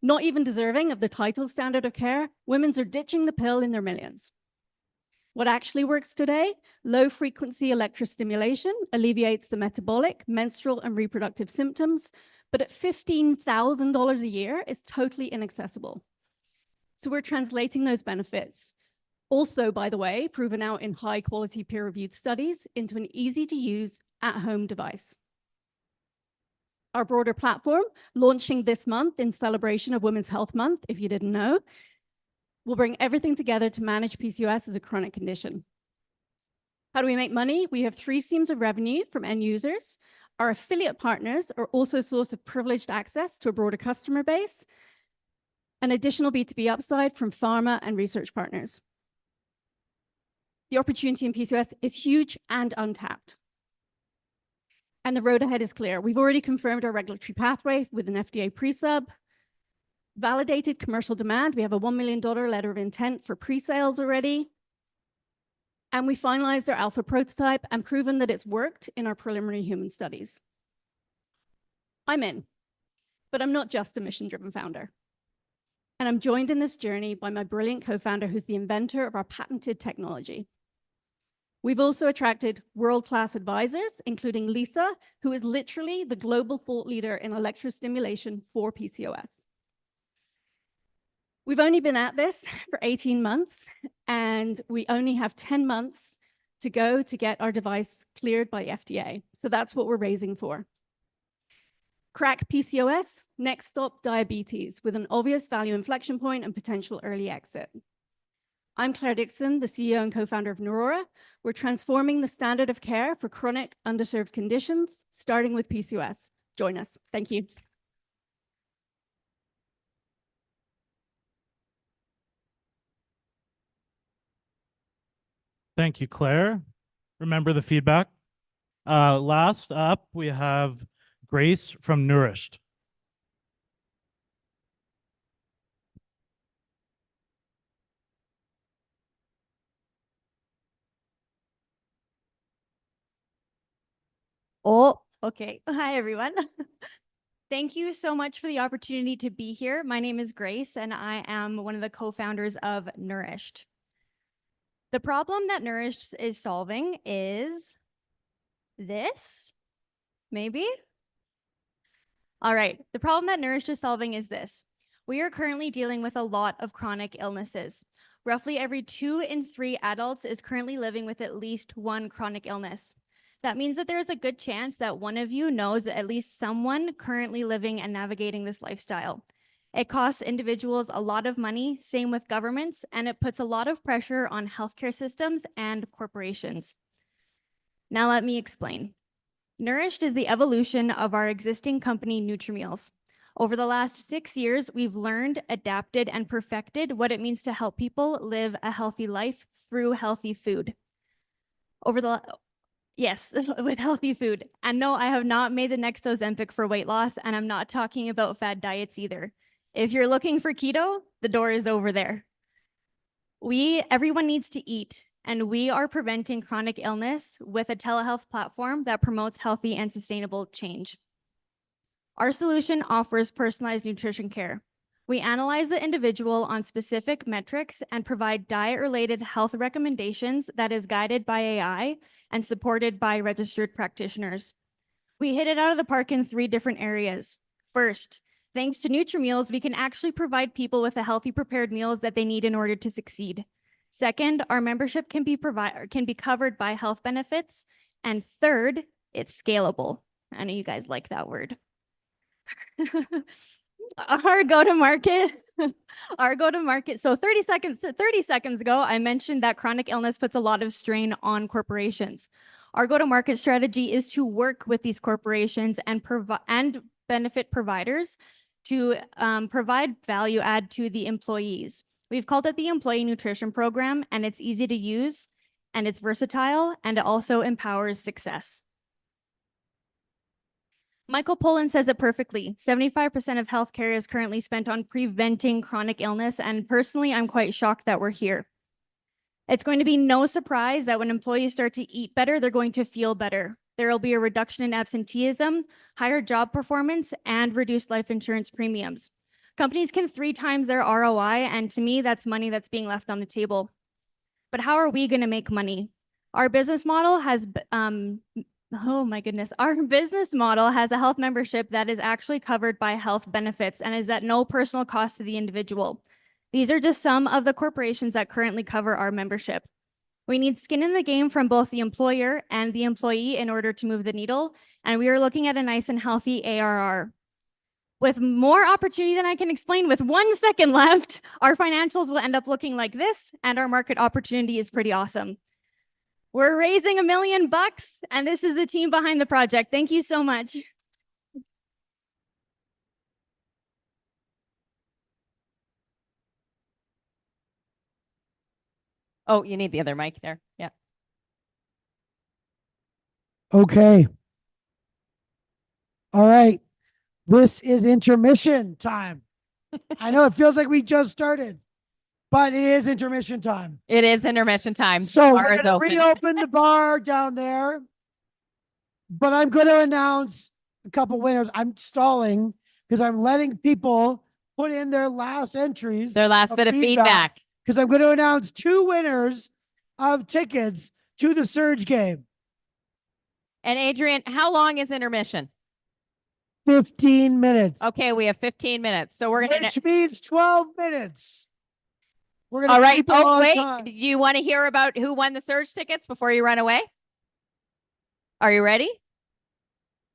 K: Not even deserving of the title standard of care, women are ditching the pill in their millions. What actually works today? Low-frequency electrostimulation alleviates the metabolic, menstrual, and reproductive symptoms, but at $15,000 a year is totally inaccessible. So we're translating those benefits, also, by the way, proven out in high-quality peer-reviewed studies, into an easy-to-use at-home device. Our broader platform, launching this month in celebration of Women's Health Month, if you didn't know, will bring everything together to manage PCOS as a chronic condition. How do we make money? We have 3 streams of revenue from end users. Our affiliate partners are also a source of privileged access to a broader customer base, and additional B2B upside from pharma and research partners. The opportunity in PCOS is huge and untapped. And the road ahead is clear. We've already confirmed our regulatory pathway with an FDA pre-sub, validated commercial demand. We have a $1 million letter of intent for pre-sales already. And we finalized our alpha prototype and proven that it's worked in our preliminary human studies. I'm in, but I'm not just a mission-driven founder. And I'm joined in this journey by my brilliant co-founder, who's the inventor of our patented technology. We've also attracted world-class advisors, including Lisa, who is literally the global thought leader in electrostimulation for PCOS. We've only been at this for 18 months, and we only have 10 months to go to get our device cleared by FDA. So that's what we're raising for. Crack PCOS, next stop diabetes, with an obvious value inflection point and potential early exit. I'm Claire Dixon, the CEO and co-founder of Neuraura. We're transforming the standard of care for chronic underserved conditions, starting with PCOS. Join us. Thank you.
H: Thank you, Claire. Remember the feedback. Last up, we have Grace from Nurish'd.
L: Oh, okay. Hi, everyone. Thank you so much for the opportunity to be here. My name is Grace, and I am one of the co-founders of Nurish'd. The problem that Nurish'd is solving is this, maybe? All right, the problem that Nurish'd is solving is this. We are currently dealing with a lot of chronic illnesses. Roughly every 2 in 3 adults is currently living with at least 1 chronic illness. That means that there's a good chance that one of you knows at least someone currently living and navigating this lifestyle. It costs individuals a lot of money, same with governments, and it puts a lot of pressure on healthcare systems and corporations. Now let me explain. Nurish'd is the evolution of our existing company, Nutrimeals. Over the last 6 years, we've learned, adapted, and perfected what it means to help people live a healthy life through healthy food. Yes, with healthy food. And no, I have not made the next Ozempic for weight loss, and I'm not talking about fad diets either. If you're looking for keto, the door is over there. Everyone needs to eat, and we are preventing chronic illness with a telehealth platform that promotes healthy and sustainable change. Our solution offers personalized nutrition care. We analyze the individual on specific metrics and provide diet-related health recommendations that is guided by AI and supported by registered practitioners. We hit it out of the park in 3 different areas. First, thanks to NutriMeals, we can actually provide people with the healthy prepared meals that they need in order to succeed. Second, our membership can be covered by health benefits. And third, it's scalable. I know you guys like that word. Our go-to-market. So 30 seconds ago, I mentioned that chronic illness puts a lot of strain on corporations. Our go-to-market strategy is to work with these corporations and benefit providers to provide value add to the employees. We've called it the Employee Nutrition Program, and it's easy to use, and it's versatile, and it also empowers success. Michael Pollan says it perfectly. 75% of healthcare is currently spent on preventing chronic illness, and personally, I'm quite shocked that we're here. It's going to be no surprise that when employees start to eat better, they're going to feel better. There will be a reduction in absenteeism, higher job performance, and reduced life insurance premiums. Companies can 3 times their ROI, and to me, that's money that's being left on the table. But how are we going to make money? Our business model has oh my goodness. Our business model has a health membership that is actually covered by health benefits and is at no personal cost to the individual. These are just some of the corporations that currently cover our membership. We need skin in the game from both the employer and the employee in order to move the needle, and we are looking at a nice and healthy ARR. With more opportunity than I can explain, with 1 second left, our financials will end up looking like this, and our market opportunity is pretty awesome. We're raising $1 million, and this is the team behind the project. Thank you so much.
B: Oh, you need the other mic there. Yeah.
A: Okay. All right. This is intermission time. I know it feels like we just started, but it is intermission time.
B: It is intermission time.
A: So
B: Bar
A: we're
B: is
A: going to
B: open.
A: reopen the bar down there, but I'm going to announce a couple winners. I'm stalling because I'm letting people put in their last entries.
B: Their last bit of feedback.
A: Because I'm going to announce 2 winners of tickets to the Surge game.
B: And Adrian, how long is intermission?
A: 15 minutes.
B: Okay, we have 15 minutes. So we're going to...
A: Which means 12 minutes. We're going to
B: All right.
A: keep it
B: Oh,
A: on
B: wait.
A: time.
B: Do you want to hear about who won the Surge tickets before you run away? Are you ready?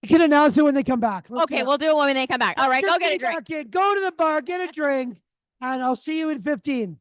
A: You can announce it when they come back. Let's
B: Okay, we'll do it when they come back. All right, go get a drink.
A: Go to the bar, get a drink, and I'll see you in 15.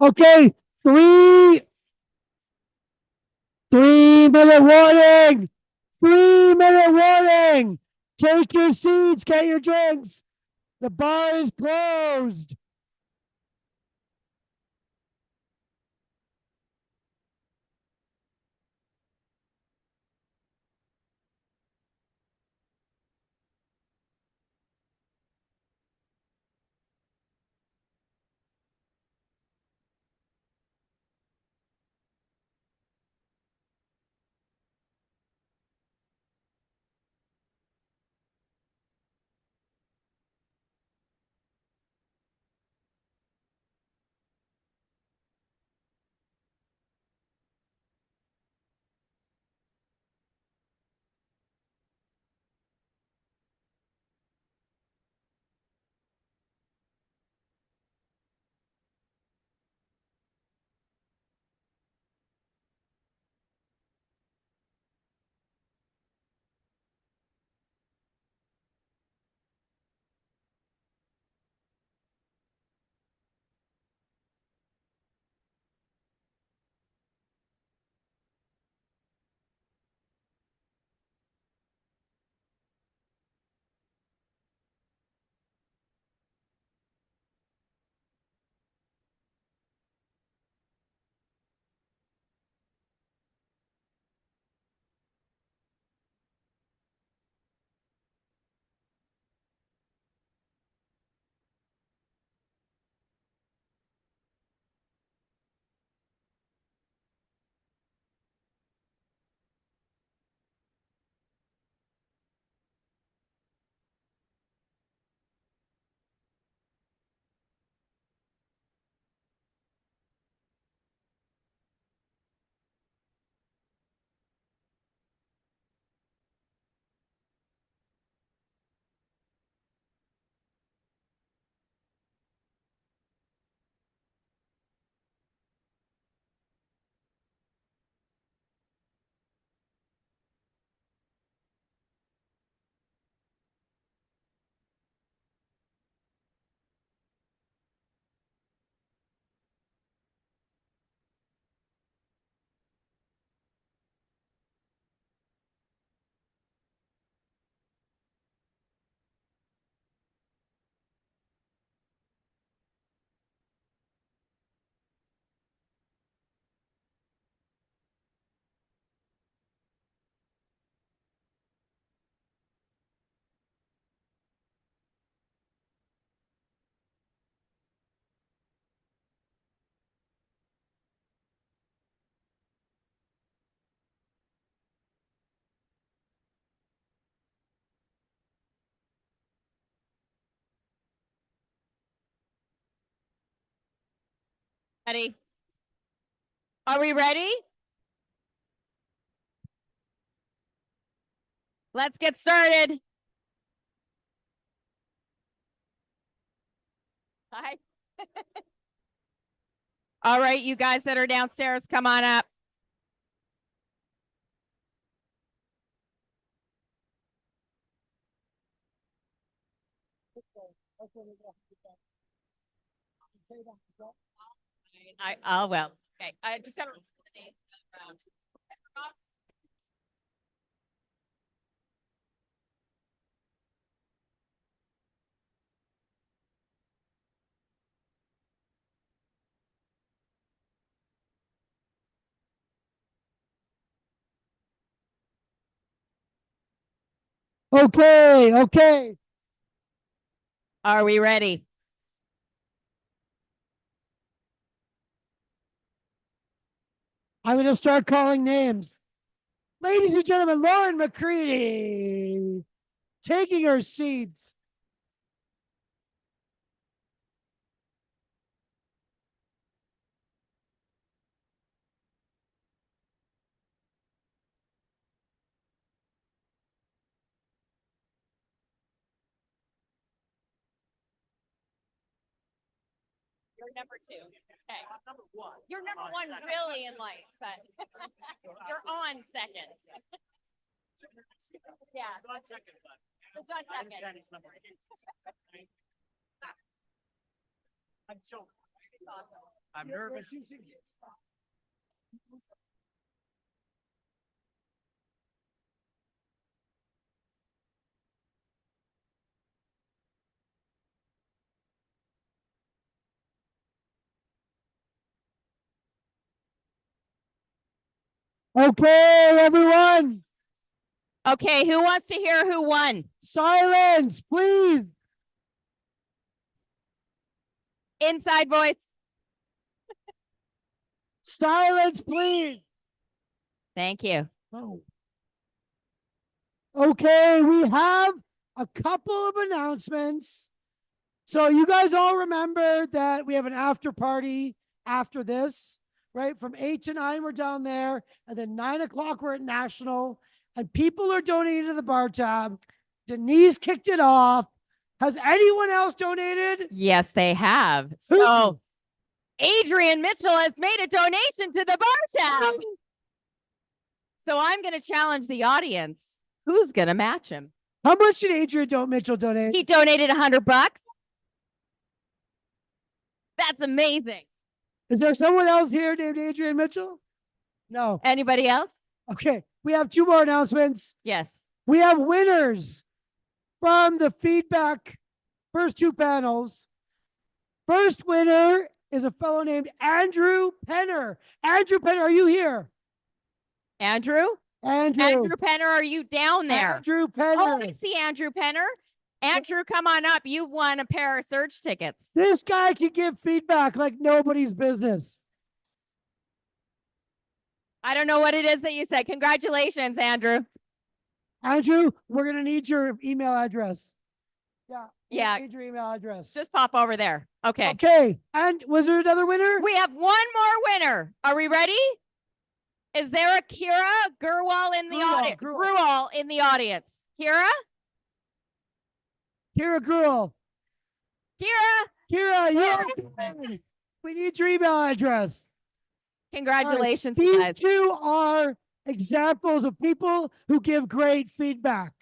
A: Okay, 3 minute warning. 3 minute warning. Take your seats, get your drinks. The bar is closed.
B: Ready? Are we ready? Let's get started. Hi. All right, you guys that are downstairs, come on up. Well. Okay, I just got to.
A: Okay, okay.
B: Are we ready?
A: I'm going to start calling names. Ladies and gentlemen, Lauren McCready, taking her seats.
B: You're number 2. Okay. You're number 1 really in life, but you're on second. Yeah. It's on second. It's on second.
C: I'm nervous.
A: Okay, everyone.
B: Okay, who wants to hear who won?
A: Silence, please.
B: Inside voice.
A: Silence, please.
B: Thank you.
A: Oh. Okay, we have a couple of announcements. So you guys all remember that we have an after party after this, right? From 8 to 9, we're down there. And then 9 o'clock, we're at National. And people are donating to the bar tab. Denise kicked it off. Has anyone else donated?
B: Yes, they have. So Adrian Mitchell has made a donation to the bar tab. So I'm going to challenge the audience. Who's going to match him?
A: How much did Adrian Mitchell donate?
B: He donated $100. That's amazing.
A: Is there someone else here named Adrian Mitchell? No.
B: Anybody else?
A: Okay. We have 2 more announcements.
B: Yes.
A: We have winners from the feedback first 2 panels. First winner is a fellow named Andrew Penner. Andrew Penner, are you here?
B: Andrew?
A: Andrew
B: Penner, are you down there?
A: Andrew Penner.
B: Oh, I see Andrew Penner. Andrew, come on up. You've won a pair of Surge tickets.
A: This guy can give feedback like nobody's business.
B: I don't know what it is that you said. Congratulations, Andrew.
A: Andrew, we're going to need your email address.
B: Yeah.
A: Need your email address.
B: Just pop over there. Okay.
A: Okay. And was there another winner?
B: We have one more winner. Are we ready? Is there a Kira Gurwal in the audience? Gruwal in the audience. Kira?
A: Kira Gruel.
B: Kira,
A: yes. We need your email address.
B: Congratulations,
A: These
B: guys.
A: 2 are examples of people who give great feedback.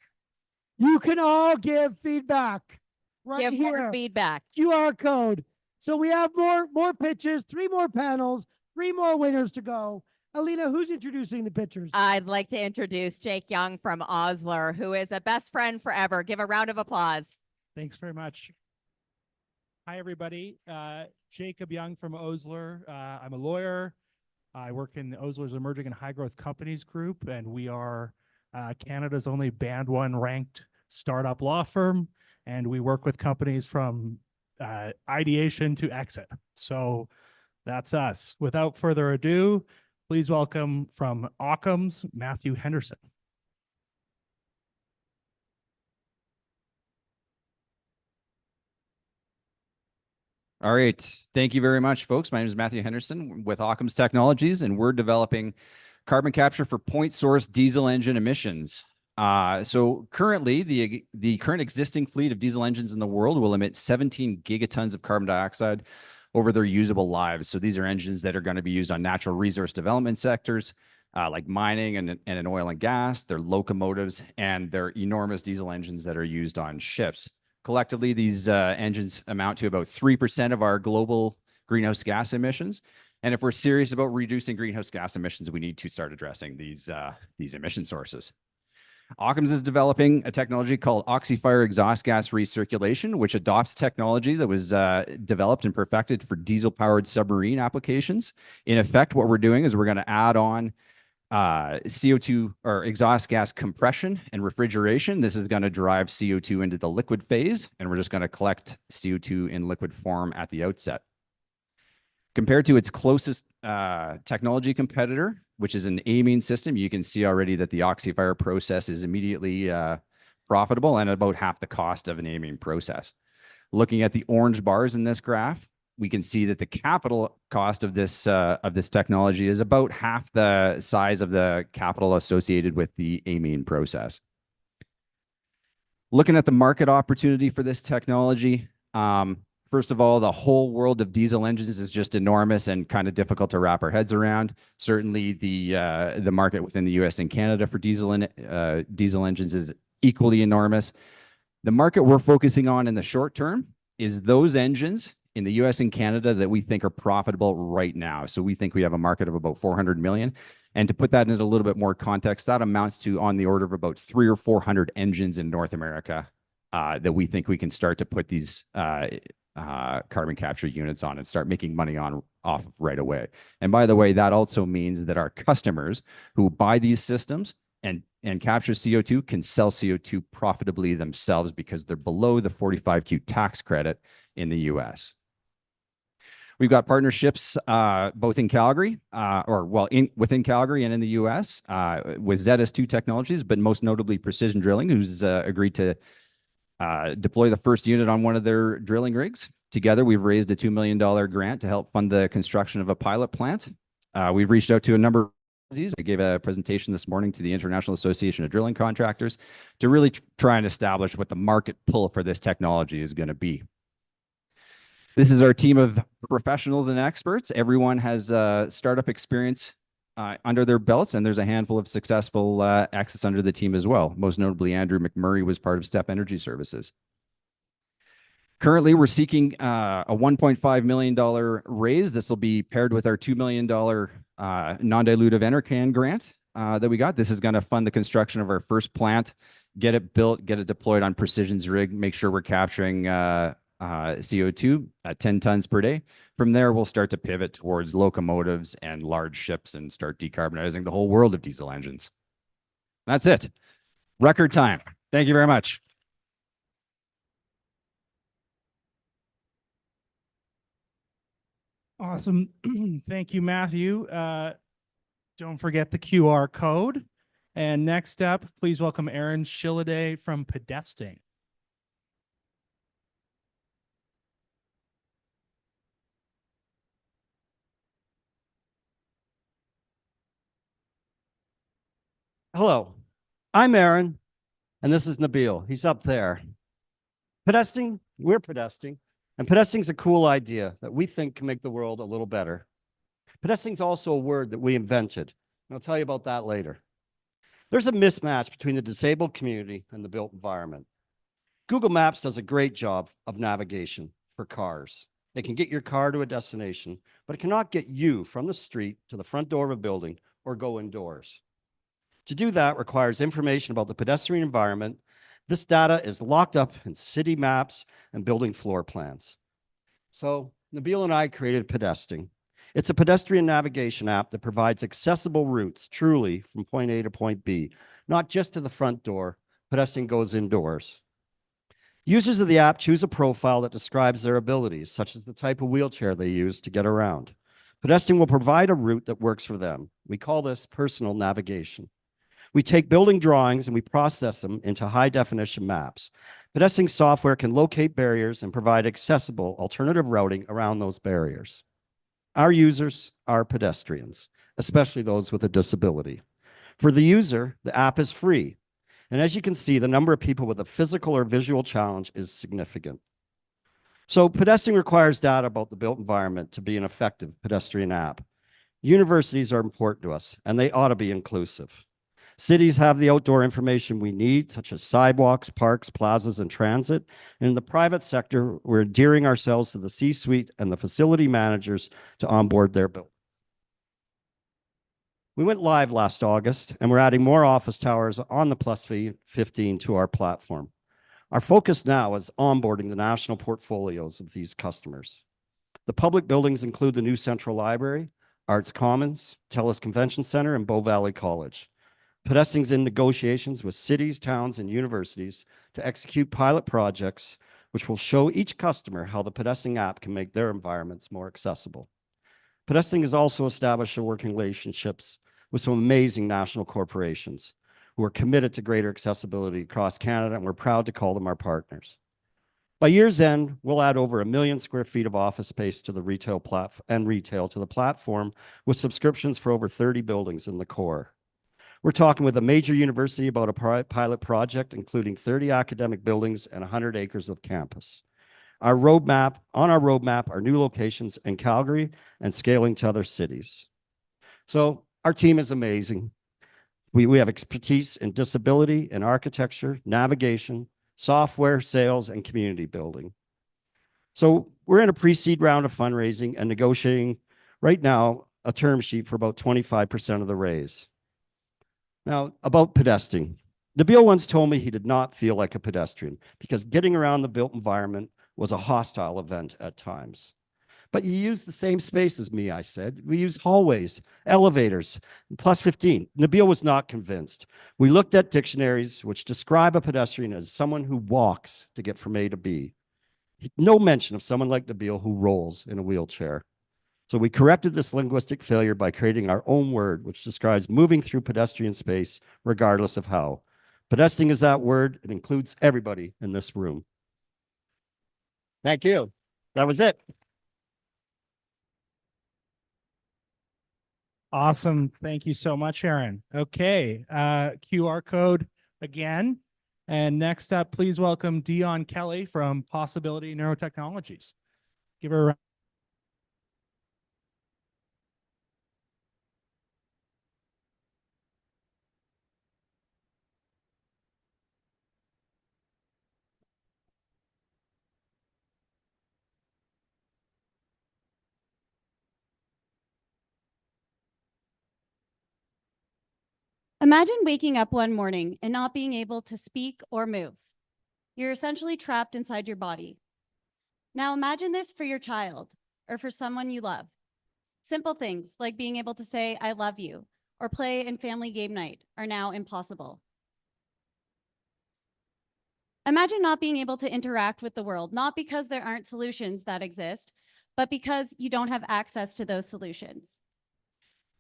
A: You can all give feedback right
B: Give
A: here.
B: more feedback.
A: QR code. So we have more pitches, 3 more panels, 3 more winners to go. Alina, who's introducing the pitchers?
B: I'd like to introduce Jake Young from Osler, who is a best friend forever. Give a round of applause.
M: Thanks very much. Hi, everybody. Jacob Young from Osler. I'm a lawyer. I work in Osler's Emerging and High Growth Companies group, and we are Canada's only Band 1 ranked startup law firm. And we work with companies from ideation to exit. So that's us. Without further ado, please welcome from OCCAM'S, Matthew Henderson.
N: All right. Thank you very much, folks. My name is Matthew Henderson with OCCAM'S Technologies, and we're developing carbon capture for point source diesel engine emissions. So currently, the current existing fleet of diesel engines in the world will emit 17 gigatons of carbon dioxide over their usable lives. So these are engines that are going to be used on natural resource development sectors, like mining and in oil and gas. They're locomotives, and they're enormous diesel engines that are used on ships. Collectively, these engines amount to about 3% of our global greenhouse gas emissions. And if we're serious about reducing greenhouse gas emissions, we need to start addressing these emission sources. OCCAM'S is developing a technology called oxy-fire exhaust gas recirculation, which adopts technology that was developed and perfected for diesel-powered submarine applications. In effect, what we're doing is we're going to add on CO2 or exhaust gas compression and refrigeration. This is going to drive CO2 into the liquid phase, and we're just going to collect CO2 in liquid form at the outset. Compared to its closest technology competitor, which is an amine system, you can see already that the oxy-fire process is immediately profitable and about half the cost of an amine process. Looking at the orange bars in this graph, we can see that the capital cost of this technology is about half the size of the capital associated with the amine process. Looking at the market opportunity for this technology, first of all, the whole world of diesel engines is just enormous and kind of difficult to wrap our heads around. Certainly, the market within the US and Canada for diesel engines is equally enormous. The market we're focusing on in the short term is those engines in the US and Canada that we think are profitable right now. So we think we have a market of about 400 million. And to put that into a little bit more context, that amounts to on the order of about 300 or 400 engines in North America that we think we can start to put these carbon capture units on and start making money off of right away. And by the way, that also means that our customers who buy these systems and capture CO2 can sell CO2 profitably themselves because they're below the 45Q tax credit in the US. We've got partnerships both in Calgary, within Calgary and in the US with ZS2 Technologies, but most notably Precision Drilling, who's agreed to deploy the first unit on one of their drilling rigs. Together, we've raised a $2 million grant to help fund the construction of a pilot plant. We've reached out to a number of these. I gave a presentation this morning to the International Association of Drilling Contractors to really try and establish what the market pull for this technology is going to be. This is our team of professionals and experts. Everyone has startup experience under their belts, and there's a handful of successful exits under the team as well. Most notably, Andrew McMurray was part of Step Energy Services. Currently, we're seeking a $1.5 million raise. This will be paired with our $2 million non-dilutive Enercan grant that we got. This is going to fund the construction of our first plant, get it built, get it deployed on Precision's rig, make sure we're capturing CO2 at 10 tons per day. From there, we'll start to pivot towards locomotives and large ships and start decarbonizing the whole world of diesel engines. That's it. Record time. Thank you very much.
M: Awesome. Thank you, Matthew. Don't forget the QR code. And next up, please welcome Aaron Shilladay from Pedesting.
O: Hello, I'm Aaron, and this is Nabil. He's up there. Pedesting, we're Pedesting, and Pedesting's a cool idea that we think can make the world a little better. Pedesting's also a word that we invented, and I'll tell you about that later. There's a mismatch between the disabled community and the built environment. Google Maps does a great job of navigation for cars. It can get your car to a destination, but it cannot get you from the street to the front door of a building or go indoors. To do that requires information about the pedestrian environment. This data is locked up in city maps and building floor plans. So Nabil and I created Pedesting. It's a pedestrian navigation app that provides accessible routes truly from point A to point B, not just to the front door. Pedesting goes indoors. Users of the app choose a profile that describes their abilities, such as the type of wheelchair they use to get around. Pedesting will provide a route that works for them. We call this personal navigation. We take building drawings and we process them into high-definition maps. Pedesting software can locate barriers and provide accessible alternative routing around those barriers. Our users are pedestrians, especially those with a disability. For the user, the app is free. And as you can see, the number of people with a physical or visual challenge is significant. So Pedesting requires data about the built environment to be an effective pedestrian app. Universities are important to us, and they ought to be inclusive. Cities have the outdoor information we need, such as sidewalks, parks, plazas, and transit. And in the private sector, we're endearing ourselves to the C-suite and the facility managers to onboard their buildings. We went live last August, and we're adding more office towers on the Plus 15 to our platform. Our focus now is onboarding the national portfolios of these customers. The public buildings include the new Central Library, Arts Commons, TELUS Convention Center, and Bow Valley College. Pedesting's in negotiations with cities, towns, and universities to execute pilot projects, which will show each customer how the Pedesting app can make their environments more accessible. Pedesting has also established working relationships with some amazing national corporations who are committed to greater accessibility across Canada, and we're proud to call them our partners. By year's end, we'll add over 1 million square feet of office space to the retail to the platform, with subscriptions for over 30 buildings in the core. We're talking with a major university about a pilot project, including 30 academic buildings and 100 acres of campus. On our roadmap are new locations in Calgary and scaling to other cities. So our team is amazing. We have expertise in disability and architecture, navigation, software, sales, and community building. So we're in a pre-seed round of fundraising and negotiating right now a term sheet for about 25% of the raise. Now, about pedesting. Nabil once told me he did not feel like a pedestrian because getting around the built environment was a hostile event at times. But you use the same space as me, I said. We use hallways, elevators, Plus 15. Nabil was not convinced. We looked at dictionaries which describe a pedestrian as someone who walks to get from A to B. No mention of someone like Nabil who rolls in a wheelchair. So we corrected this linguistic failure by creating our own word, which describes moving through pedestrian space regardless of how. Pedesting is that word. It includes everybody in this room. Thank you. That was it.
M: Awesome. Thank you so much, Aaron. Okay, QR code again. And next up, please welcome Dion Kelly from Possibility Neurotechnologies. Give her a round.
K: Imagine waking up one morning and not being able to speak or move. You're essentially trapped inside your body. Now imagine this for your child or for someone you love. Simple things like being able to say, I love you, or play in family game night are now impossible. Imagine not being able to interact with the world, not because there aren't solutions that exist, but because you don't have access to those solutions.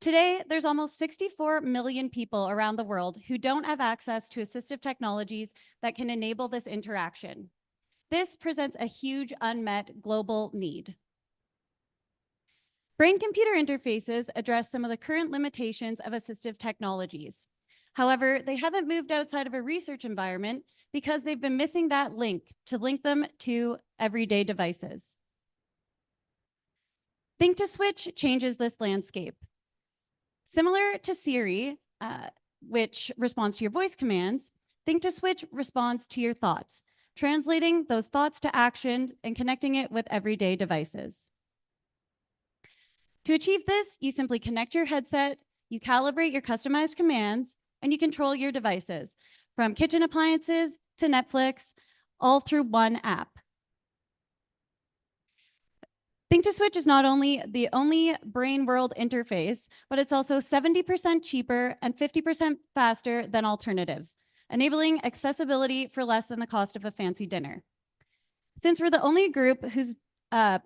K: Today, there's almost 64 million people around the world who don't have access to assistive technologies that can enable this interaction. This presents a huge unmet global need. Brain-computer interfaces address some of the current limitations of assistive technologies. However, they haven't moved outside of a research environment because they've been missing that link to link them to everyday devices. Think-to-Switch changes this landscape. Similar to Siri, which responds to your voice commands, Think-to-Switch responds to your thoughts, translating those thoughts to action and connecting it with everyday devices. To achieve this, you simply connect your headset, you calibrate your customized commands, and you control your devices, from kitchen appliances to Netflix, all through one app. Think-to-Switch is not only the only brain world interface, but it's also 70% cheaper and 50% faster than alternatives, enabling accessibility for less than the cost of a fancy dinner. Since we're the only group who's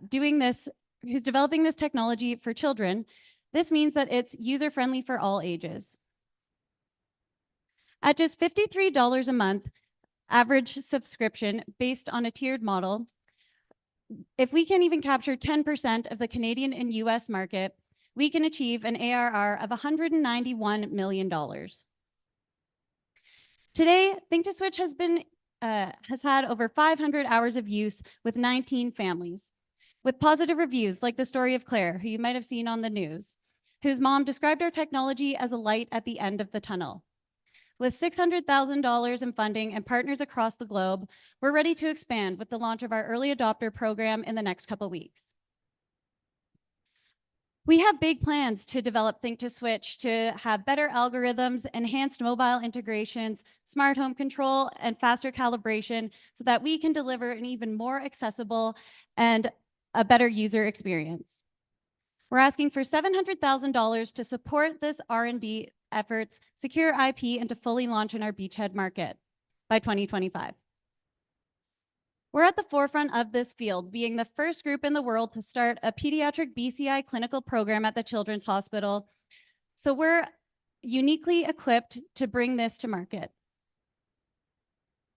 K: developing this technology for children, this means that it's user-friendly for all ages. At just $53 a month,
P: average subscription based on a tiered model, if we can even capture 10% of the Canadian and US market, we can achieve an ARR of $191 million. Today, Think2Switch has had over 500 hours of use with 19 families, with positive reviews like the story of Claire, who you might have seen on the news, whose mom described our technology as a light at the end of the tunnel. With $600,000 in funding and partners across the globe, we're ready to expand with the launch of our early adopter program in the next couple weeks. We have big plans to develop Think2Switch to have better algorithms, enhanced mobile integrations, smart home control, and faster calibration so that we can deliver an even more accessible and a better user experience. We're asking for $700,000 to support this R&D efforts, secure IP, and to fully launch in our beachhead market by 2025. We're at the forefront of this field, being the first group in the world to start a pediatric BCI clinical program at the Children's Hospital. So we're uniquely equipped to bring this to market.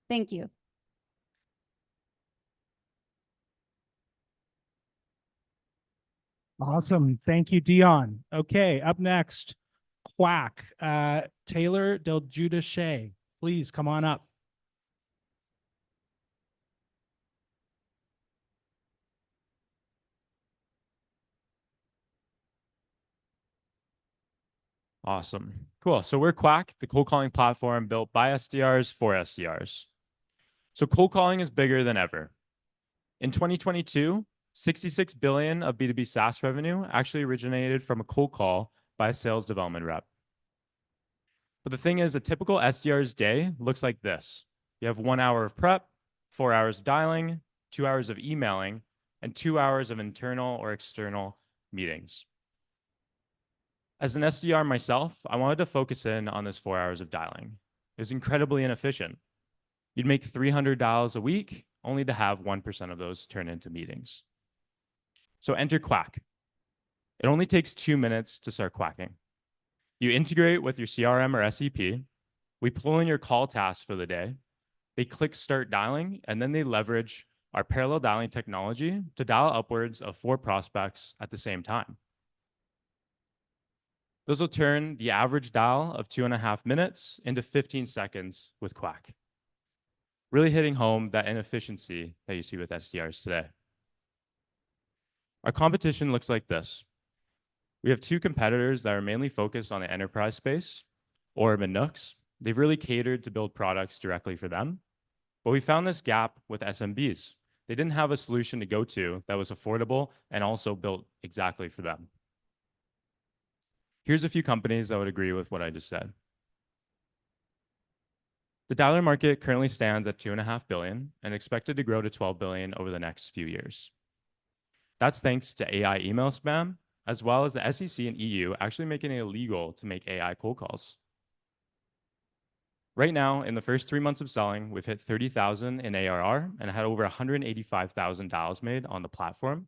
P: Thank you.
M: Awesome. Thank you, Dion. Okay, up next, Quack. Taylor Del Giudice, please come on up.
Q: Awesome. Cool. So we're Quack, the cold calling platform built by SDRs for SDRs. So cold calling is bigger than ever. In 2022, 66 billion of B2B SaaS revenue actually originated from a cold call by a sales development rep. But the thing is, a typical SDR's day looks like this. You have 1 hour of prep, 4 hours of dialing, 2 hours of emailing, and 2 hours of internal or external meetings. As an SDR myself, I wanted to focus in on this 4 hours of dialing. It was incredibly inefficient. You'd make 300 dials a week, only to have 1% of those turn into meetings. So enter Quack. It only takes 2 minutes to start quacking. You integrate with your CRM or SEP. We pull in your call tasks for the day. They click start dialing, and then they leverage our parallel dialing technology to dial upwards of 4 prospects at the same time. Those will turn the average dial of 2.5 minutes into 15 seconds with Quack. Really hitting home that inefficiency that you see with SDRs today. Our competition looks like this. We have 2 competitors that are mainly focused on the enterprise space, Orb and Nooks. They've really catered to build products directly for them. But we found this gap with SMBs. They didn't have a solution to go to that was affordable and also built exactly for them. Here's a few companies that would agree with what I just said. The dialer market currently stands at $2.5 billion and expected to grow to $12 billion over the next few years. That's thanks to AI email spam, as well as the SEC and EU actually making it illegal to make AI cold calls. Right now, in the first 3 months of selling, we've hit 30,000 in ARR and had over 185,000 dials made on the platform.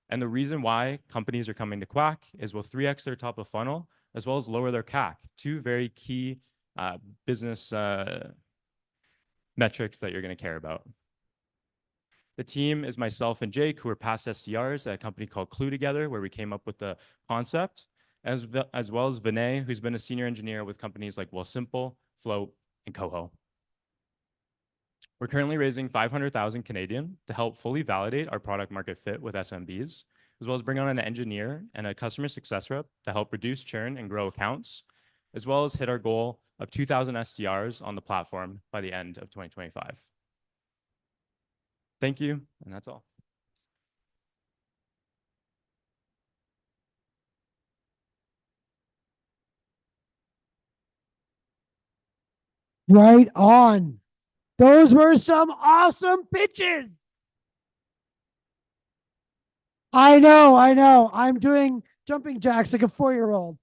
Q: And the reason why companies are coming to Quack is we'll 3x their top of funnel, as well as lower their CAC, 2 very key business metrics that you're going to care about. The team is myself and Jake, who are past SDRs at a company called Clue together, where we came up with the concept, as well as Vinay, who's been a senior engineer with companies like Simple, Float, and Coho. We're currently raising 500,000 Canadian to help fully validate our product market fit with SMBs, as well as bring on an engineer and a customer success rep to help reduce churn and grow accounts, as well as hit our goal of 2,000 SDRs on the platform by the end of 2025. Thank you, and that's all.
A: Right on. Those were some awesome pitches. I know. I'm doing jumping jacks like a 4-year-old.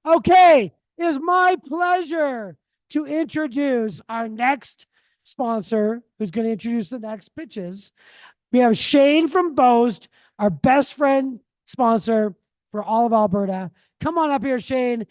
A: Okay, it is my pleasure to introduce our next sponsor, who's going to introduce the next pitches. We have Shane from Boast, our best friend sponsor for all of Alberta. Come on up here, Shane.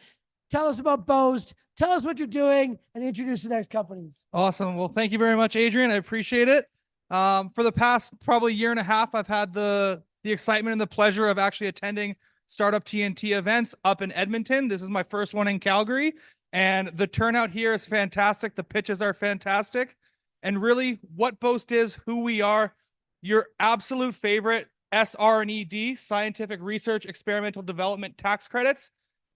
A: Tell us about Boast. Tell us what you're doing and introduce the next companies.
R: Awesome. Well, thank you very much, Adrian. I appreciate it. For the past probably year and a half, I've had the excitement and the pleasure of actually attending Startup TNT events up in Edmonton. This is my first one in Calgary, and the turnout here is fantastic. The pitches are fantastic. And really what Boast is, who we are, your absolute favorite SR&ED, scientific research, experimental development tax credits.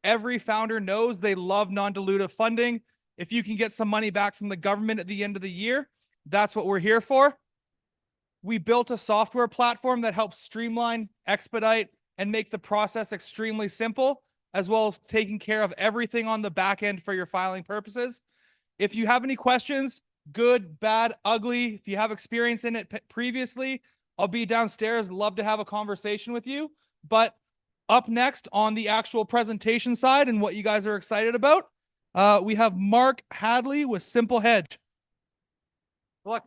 R: Every founder knows they love non-dilutive funding. If you can get some money back from the government at the end of the year, that's what we're here for. We built a software platform that helps streamline, expedite, and make the process extremely simple, as well as taking care of everything on the back end for your filing purposes. If you have any questions, good, bad, ugly, if you have experience in it previously, I'll be downstairs. Love to have a conversation with you. But up next on the actual presentation side and what you guys are excited about, we have Mark Hadley with SimpleHedge. Look.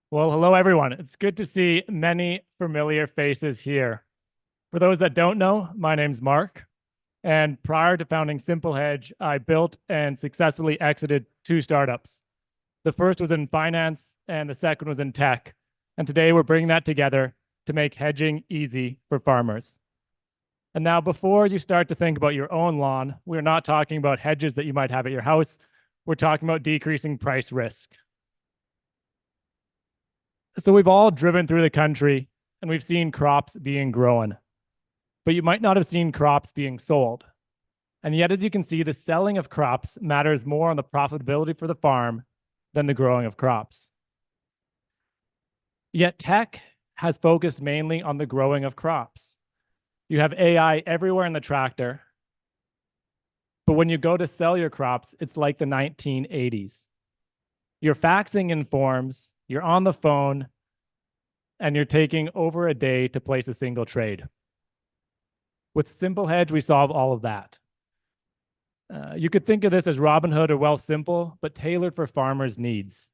S: Well, hello, everyone. It's good to see many familiar faces here. For those that don't know, my name's Mark. And prior to founding SimpleHedge, I built and successfully exited 2 startups. The first was in finance and the second was in tech. And today we're bringing that together to make hedging easy for farmers. And now, before you start to think about your own lawn, we're not talking about hedges that you might have at your house. We're talking about decreasing price risk. So we've all driven through the country and we've seen crops being grown, but you might not have seen crops being sold. And yet, as you can see, the selling of crops matters more on the profitability for the farm than the growing of crops. Yet tech has focused mainly on the growing of crops. You have AI everywhere in the tractor, but when you go to sell your crops, it's like the 1980s. You're faxing in forms, you're on the phone, and you're taking over a day to place a single trade. With SimpleHedge, we solve all of that. You could think of this as Robinhood or Wealthsimple, but tailored for farmers' needs.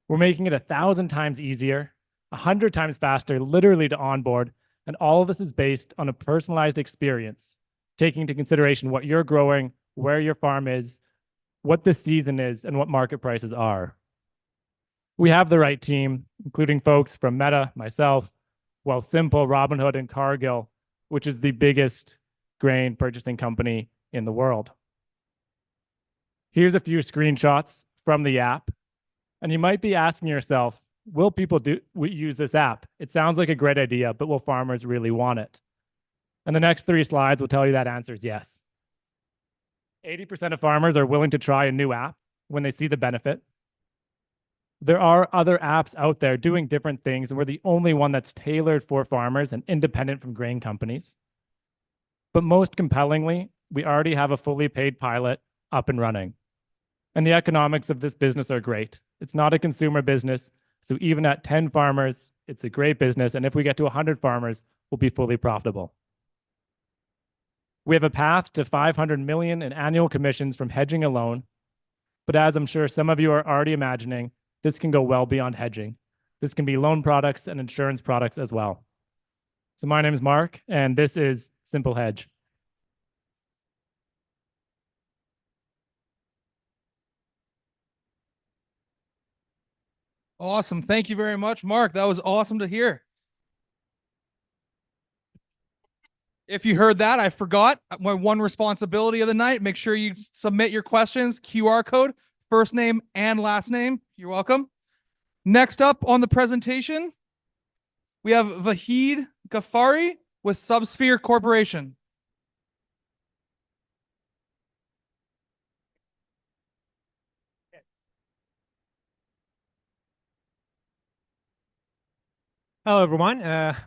S: We're making it 1,000 times easier, 100 times faster, literally to onboard, and all of this is based on a personalized experience, taking into consideration what you're growing, where your farm is, what the season is, and what market prices are. We have the right team, including folks from Meta, myself, Wealthsimple, Robinhood, and Cargill, which is the biggest grain purchasing company in the world. Here's a few screenshots from the app. And you might be asking yourself, will people use this app? It sounds like a great idea, but will farmers really want it? And the next 3 slides will tell you that answer is yes. 80% of farmers are willing to try a new app when they see the benefit. There are other apps out there doing different things, and we're the only one that's tailored for farmers and independent from grain companies. But most compellingly, we already have a fully paid pilot up and running. And the economics of this business are great. It's not a consumer business, so even at 10 farmers, it's a great business. And if we get to 100 farmers, we'll be fully profitable. We have a path to 500 million in annual commissions from hedging alone. But as I'm sure some of you are already imagining, this can go well beyond hedging. This can be loan products and insurance products as well. So my name is Mark, and this is SimpleHedge.
R: Awesome. Thank you very much, Mark. That was awesome to hear. If you heard that, I forgot my one responsibility of the night. Make sure you submit your questions, QR code, first name and last name. You're welcome. Next up on the presentation, we have Vahid Ghaffari with SubSphere Corporation.
T: Hello, everyone.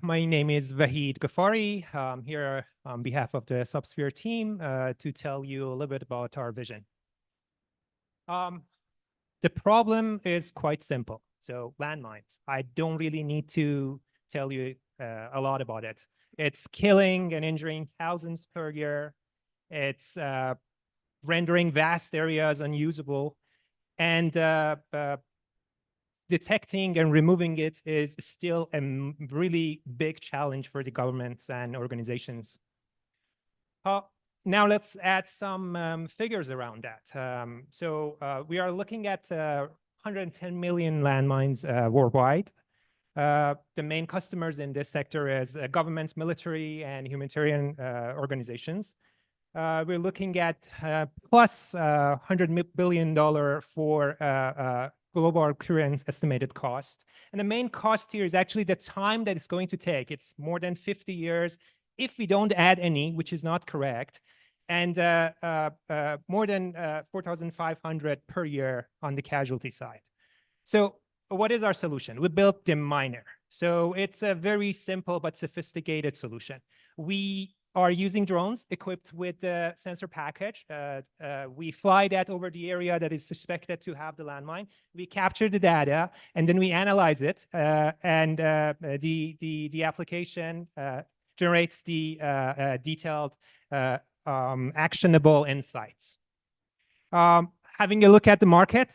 T: My name is Vahid Ghaffari. I'm here on behalf of the SubSphere team to tell you a little bit about our vision. The problem is quite simple. So landmines, I don't really need to tell you a lot about it. It's killing and injuring thousands per year. It's rendering vast areas unusable. And detecting and removing it is still a really big challenge for the governments and organizations. Now let's add some figures around that. We are looking at 110 million landmines worldwide. The main customers in this sector is government, military, and humanitarian organizations. We're looking at plus $100 billion for global clearance estimated cost. And the main cost here is actually the time that it's going to take. It's more than 50 years if we don't add any, which is not correct, and more than 4,500 per year on the casualty side. So what is our solution? We built the miner. So it's a very simple but sophisticated solution. We are using drones equipped with the sensor package. We fly that over the area that is suspected to have the landmine. We capture the data, and then we analyze it, and the application generates the detailed, actionable insights. Having a look at the market,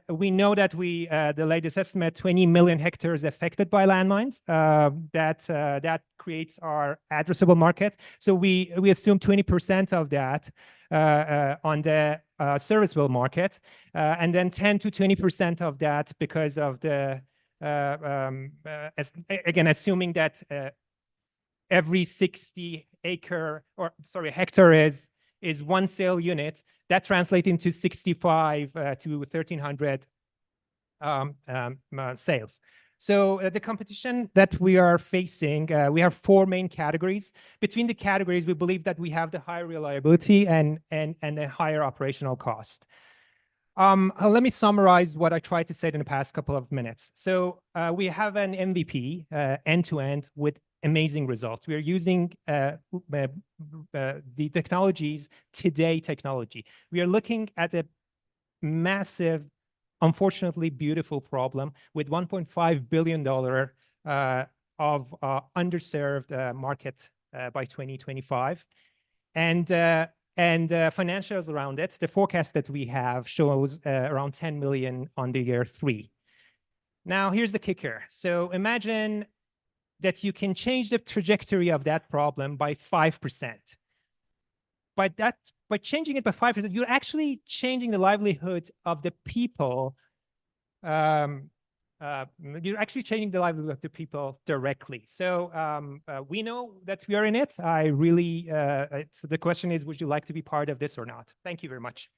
T: we know that the latest estimate, 20 million hectares affected by landmines. That creates our addressable market. So we assume 20% of that on the serviceable market, and then 10 to 20% of that because of the, again, assuming that every 60 acre, or sorry, hectare is one sale unit, that translates into 65 to 1,300 sales. So the competition that we are facing, we have 4 main categories. Between the categories, we believe that we have the higher reliability and the higher operational cost. Let me summarize what I tried to say in the past couple of minutes. So we have an MVP end-to-end with amazing results. We are using the technologies today technology. We are looking at a massive, unfortunately beautiful problem with $1.5 billion of underserved market by 2025. And financials around it, the forecast that we have shows around 10 million on the year 3. Now, here's the kicker. So imagine that you can change the trajectory of that problem by 5%. By changing it by 5%, you're actually changing the livelihood of the people. You're actually changing the livelihood of the people directly. So we know that we are in it. The question is, would you like to be part of this or not? Thank you very much.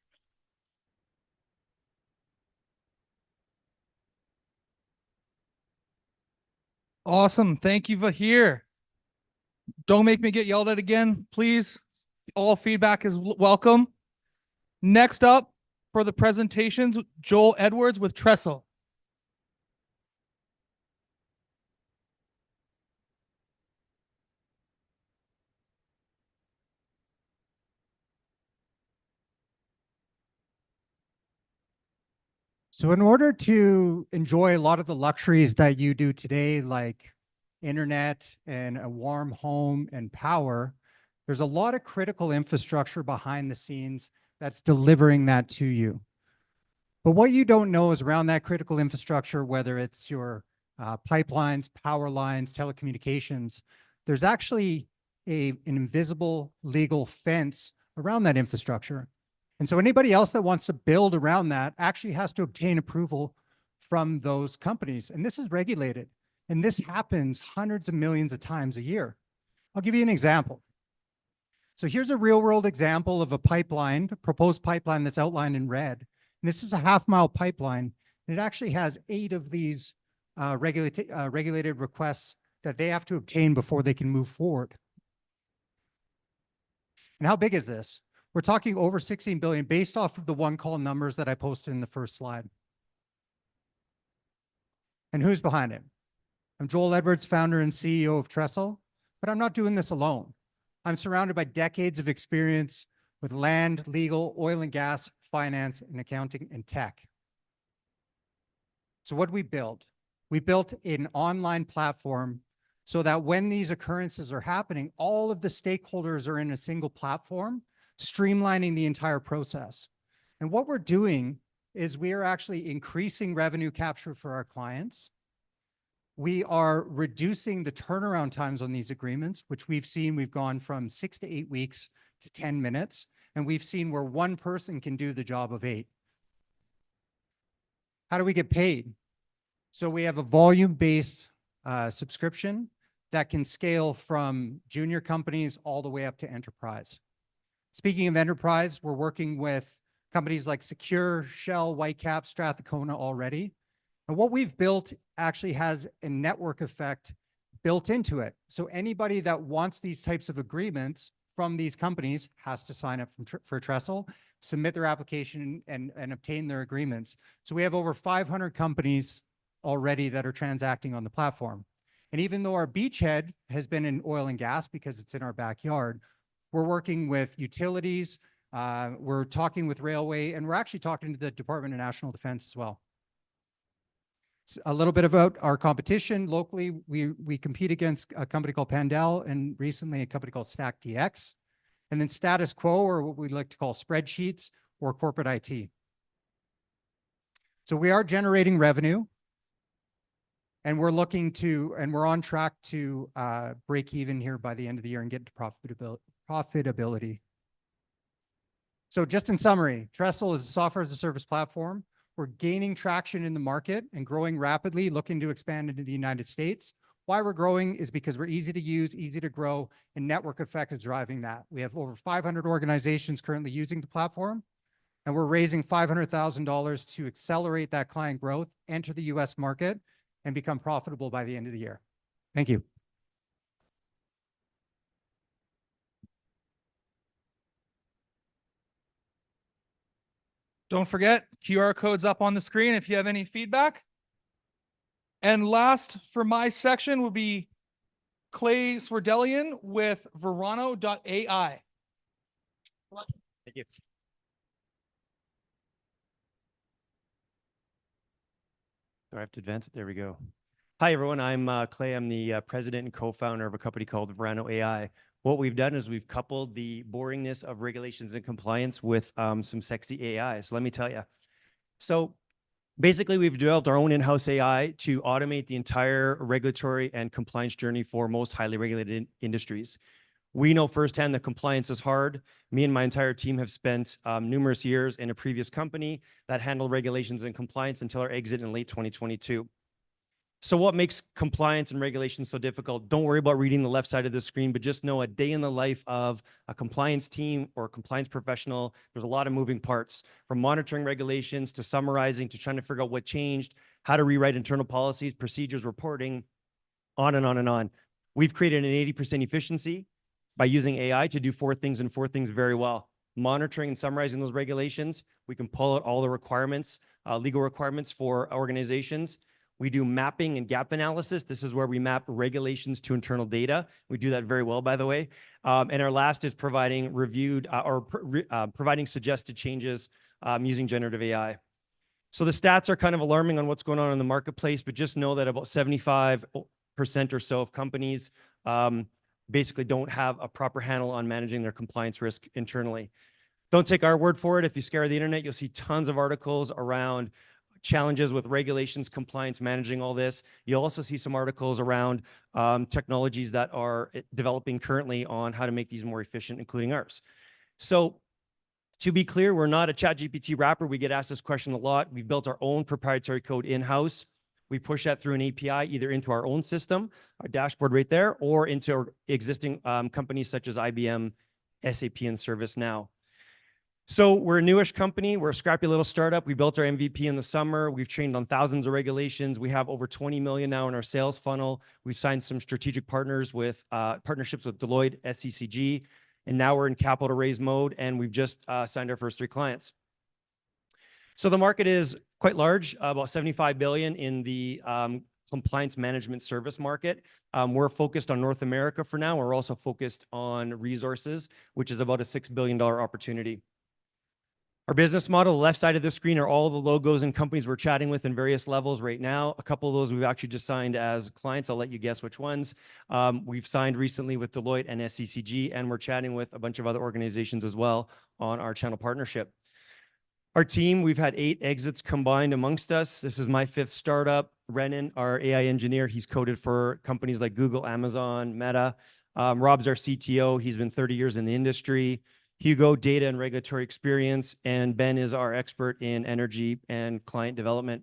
R: Awesome. Thank you, Vahir. Don't make me get yelled at again, please. All feedback is welcome. Next up for the presentations, Joel Edwards with Tressl.
U: So in order to enjoy a lot of the luxuries that you do today, like internet and a warm home and power, there's a lot of critical infrastructure behind the scenes that's delivering that to you. But what you don't know is around that critical infrastructure, whether it's your pipelines, power lines, telecommunications, there's actually an invisible legal fence around that infrastructure. And so anybody else that wants to build around that actually has to obtain approval from those companies. And this is regulated. And this happens hundreds of millions of times a year. I'll give you an example. So here's a real world example of a pipeline, a proposed pipeline that's outlined in red. And this is a half-mile pipeline. And it actually has 8 of these regulated requests that they have to obtain before they can move forward. And how big is this? We're talking over 16 billion based off of the one call numbers that I posted in the first slide. And who's behind it? I'm Joel Edwards, founder and CEO of Tressl, but I'm not doing this alone. I'm surrounded by decades of experience with land, legal, oil and gas, finance, and accounting and tech. So what did we build? We built an online platform so that when these occurrences are happening, all of the stakeholders are in a single platform, streamlining the entire process. And what we're doing is we are actually increasing revenue capture for our clients. We are reducing the turnaround times on these agreements, which we've seen. We've gone from 6 to 8 weeks to 10 minutes, and we've seen where one person can do the job of 8. How do we get paid? So we have a volume-based subscription that can scale from junior companies all the way up to enterprise. Speaking of enterprise, we're working with companies like Secure, Shell, Whitecap, Strathcona already. And what we've built actually has a network effect built into it. So anybody that wants these types of agreements from these companies has to sign up for Tressl, submit their application, and obtain their agreements. So we have over 500 companies already that are transacting on the platform. And even though our beachhead has been in oil and gas because it's in our backyard, we're working with utilities, we're talking with railway, and we're actually talking to the Department of National Defense as well. A little bit about our competition. Locally, we compete against a company called Pandel and recently a company called StackDX. And then status quo, or what we like to call spreadsheets, or corporate IT. So we are generating revenue, and we're on track to break even here by the end of the year and get to profitability. So just in summary, Tressl is a software as a service platform. We're gaining traction in the market and growing rapidly, looking to expand into the United States. Why we're growing is because we're easy to use, easy to grow, and network effect is driving that. We have over 500 organizations currently using the platform, and we're raising $500,000 to accelerate that client growth, enter the US market, and become profitable by the end of the year. Thank you.
R: Don't forget, QR code's up on the screen if you have any feedback. And last for my section will be Clay Swerdelian with Verano.AI.
E: Thank you. Do I have to advance it? There we go. Hi, everyone. I'm Clay. I'm the president and co-founder of a company called Verano.AI. What we've done is we've coupled the boringness of regulations and compliance with some sexy AI. So let me tell you. So basically, we've developed our own in-house AI to automate the entire regulatory and compliance journey for most highly regulated industries. We know firsthand that compliance is hard. Me and my entire team have spent numerous years in a previous company that handled regulations and compliance until our exit in late 2022. So what makes compliance and regulations so difficult? Don't worry about reading the left side of the screen, but just know a day in the life of a compliance team or a compliance professional, there's a lot of moving parts, from monitoring regulations to summarizing to trying to figure out what changed, how to rewrite internal policies, procedures, reporting, on and on and on. We've created an 80% efficiency by using AI to do 4 things and 4 things very well. Monitoring and summarizing those regulations. We can pull out all the requirements, legal requirements for organizations. We do mapping and gap analysis. This is where we map regulations to internal data. We do that very well, by the way. And our last is providing providing suggested changes using generative AI. So the stats are kind of alarming on what's going on in the marketplace, but just know that about 75% or so of companies basically don't have a proper handle on managing their compliance risk internally. Don't take our word for it. If you scour the internet, you'll see tons of articles around challenges with regulations, compliance, managing all this. You'll also see some articles around technologies that are developing currently on how to make these more efficient, including ours. So to be clear, we're not a ChatGPT wrapper. We get asked this question a lot. We've built our own proprietary code in-house. We push that through an API, either into our own system, our dashboard right there, or into our existing companies such as IBM, SAP, and ServiceNow. So we're a newish company. We're a scrappy little startup. We built our MVP in the summer. We've trained on thousands of regulations. We have over 20 million now in our sales funnel. We've signed some strategic partnerships with Deloitte, SCCG, and now we're in capital raise mode, and we've just signed our first 3 clients. So the market is quite large, about 75 billion in the compliance management service market. We're focused on North America for now. We're also focused on resources, which is about a $6 billion opportunity. Our business model, the left side of the screen, are all the logos and companies we're chatting with in various levels right now. A couple of those we've actually just signed as clients. I'll let you guess which ones. We've signed recently with Deloitte and SCCG, and we're chatting with a bunch of other organizations as well on our channel partnership. Our team, we've had 8 exits combined amongst us. This is my 5th startup. Renan, our AI engineer, he's coded for companies like Google, Amazon, Meta. Rob's our CTO. He's been 30 years in the industry. Hugo, data and regulatory experience. And Ben is our expert in energy and client development.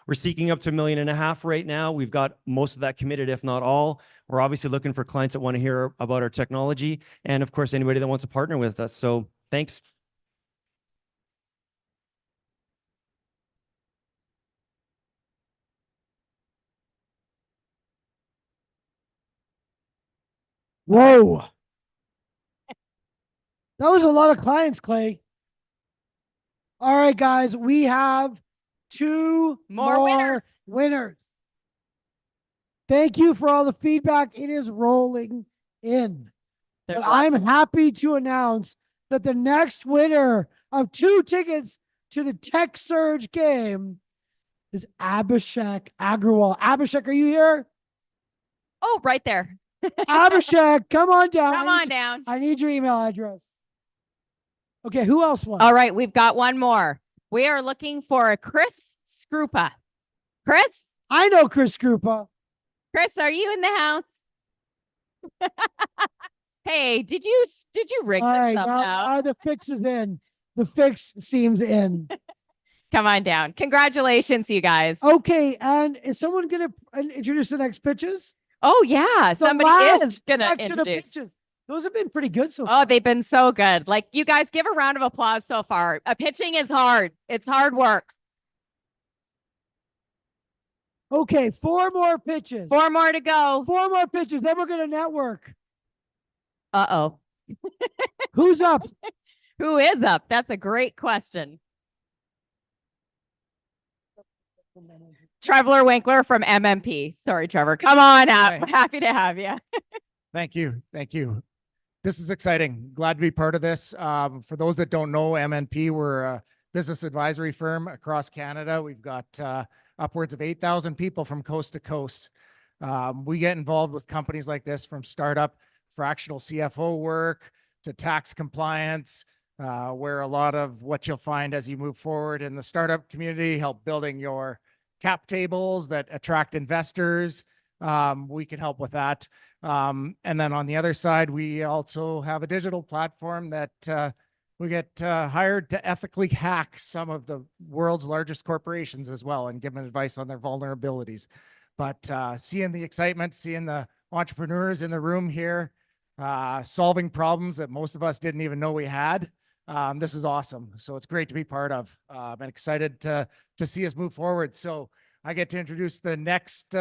E: We're seeking up to $1.5 million right now. We've got most of that committed, if not all. We're obviously looking for clients that want to hear about our technology. And of course, anybody that wants to partner with us. So thanks.
A: Whoa. That was a lot of clients, Clay. All right, guys, we have 2 more winners. Thank you for all the feedback. It is rolling in. But I'm happy to announce that the next winner of 2 tickets to the Tech Surge game is Abhishek Agrawal. Abhishek, are you here?
B: Oh, right there.
A: Abhishek, come on down.
B: Come on down.
A: I need your email address. Okay, who else won?
B: All right, we've got one more. We are looking for a Chris Skrupa. Chris?
A: I know Chris Skrupa.
B: Chris, are you in the house? Hey, did you rig
A: All
B: this
A: right,
B: up now?
A: the fix is in. The fix seems in.
B: Come on down. Congratulations, you guys.
A: Okay, and is someone going to introduce the next pitches?
B: Oh, yeah.
A: The
B: Somebody
A: last
B: is going to
A: section of
B: introduce.
A: pitches. Those have been pretty good so far.
B: Oh, they've been so good. Like, you guys give a round of applause so far. Pitching is hard. It's hard work.
A: Okay, 4 more pitches.
B: 4 more to go.
A: 4 more pitches. Then we're going to network.
B: Uh-oh.
A: Who's up?
B: Who is up? That's a great question. Trevor Winkler from MMP. Sorry, Trevor. Come on out. We're happy to have you.
F: Thank you. Thank you. This is exciting. Glad to be part of this. For those that don't know, MNP, we're a business advisory firm across Canada. We've got upwards of 8,000 people from coast to coast. We get involved with companies like this, from startup fractional CFO work to tax compliance, where a lot of what you'll find as you move forward in the startup community, help building your cap tables that attract investors. We can help with that. And then on the other side, we also have a digital platform that we get hired to ethically hack some of the world's largest corporations as well and give them advice on their vulnerabilities. But seeing the excitement, seeing the entrepreneurs in the room here, solving problems that most of us didn't even know we had, this is awesome. So it's great to be part of. I'm excited to see us move forward. So I get to introduce the next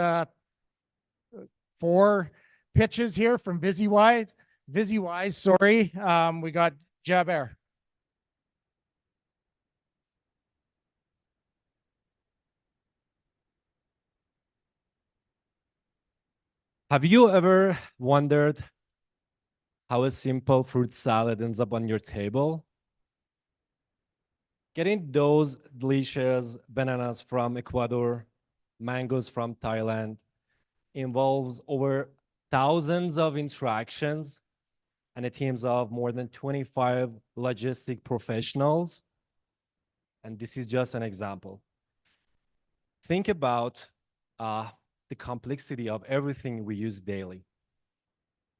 F: 4 pitches here from Visiwise. Sorry. We got Jaber.
V: Have you ever wondered how a simple fruit salad ends up on your table? Getting those delicious bananas from Ecuador, mangoes from Thailand, involves over thousands of interactions and a teams of more than 25 logistic professionals. And this is just an example. Think about the complexity of everything we use daily.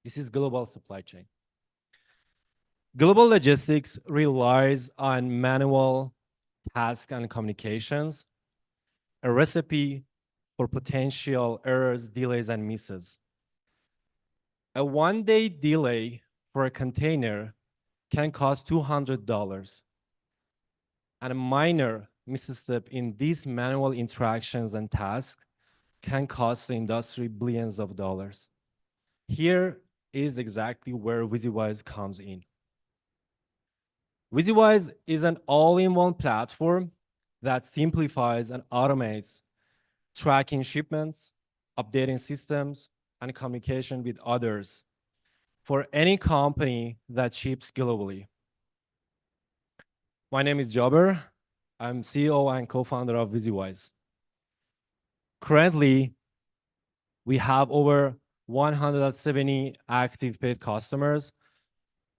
V: This is global supply chain. Global logistics relies on manual tasks and communications, a recipe for potential errors, delays, and misses. A one-day delay for a container can cost $200, and a minor misstep in these manual interactions and tasks can cost the industry billions of dollars. Here is exactly where Visiwise comes in. Visiwise is an all-in-one platform that simplifies and automates tracking shipments, updating systems, and communication with others for any company that ships globally. My name is Jaber. I'm CEO and co-founder of Visiwise. Currently, we have over 170 active paid customers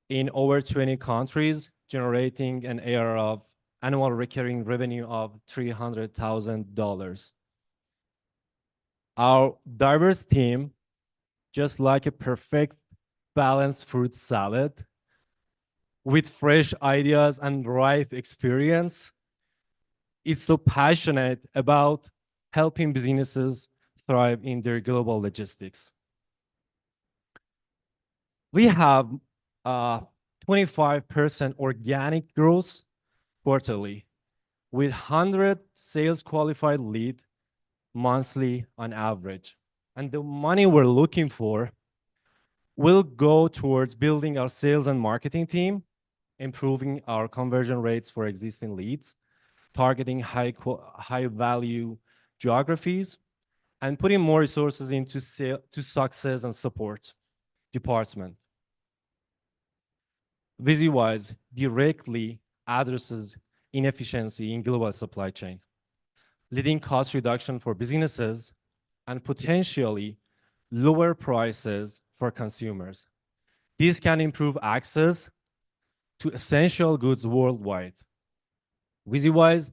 V: in over 20 countries, generating an ARR of annual recurring revenue of $300,000. Our diverse team, just like a perfect balanced fruit salad with fresh ideas and ripe experience, is so passionate about helping businesses thrive in their global logistics. We have 25% organic growth quarterly with 100 sales qualified lead monthly on average. And the money we're looking for will go towards building our sales and marketing team, improving our conversion rates for existing leads, targeting high value geographies, and putting more resources into success and support department. Visiwise directly addresses inefficiency in global supply chain, leading cost reduction for businesses and potentially lower prices for consumers. This can improve access to essential goods worldwide. Visiwise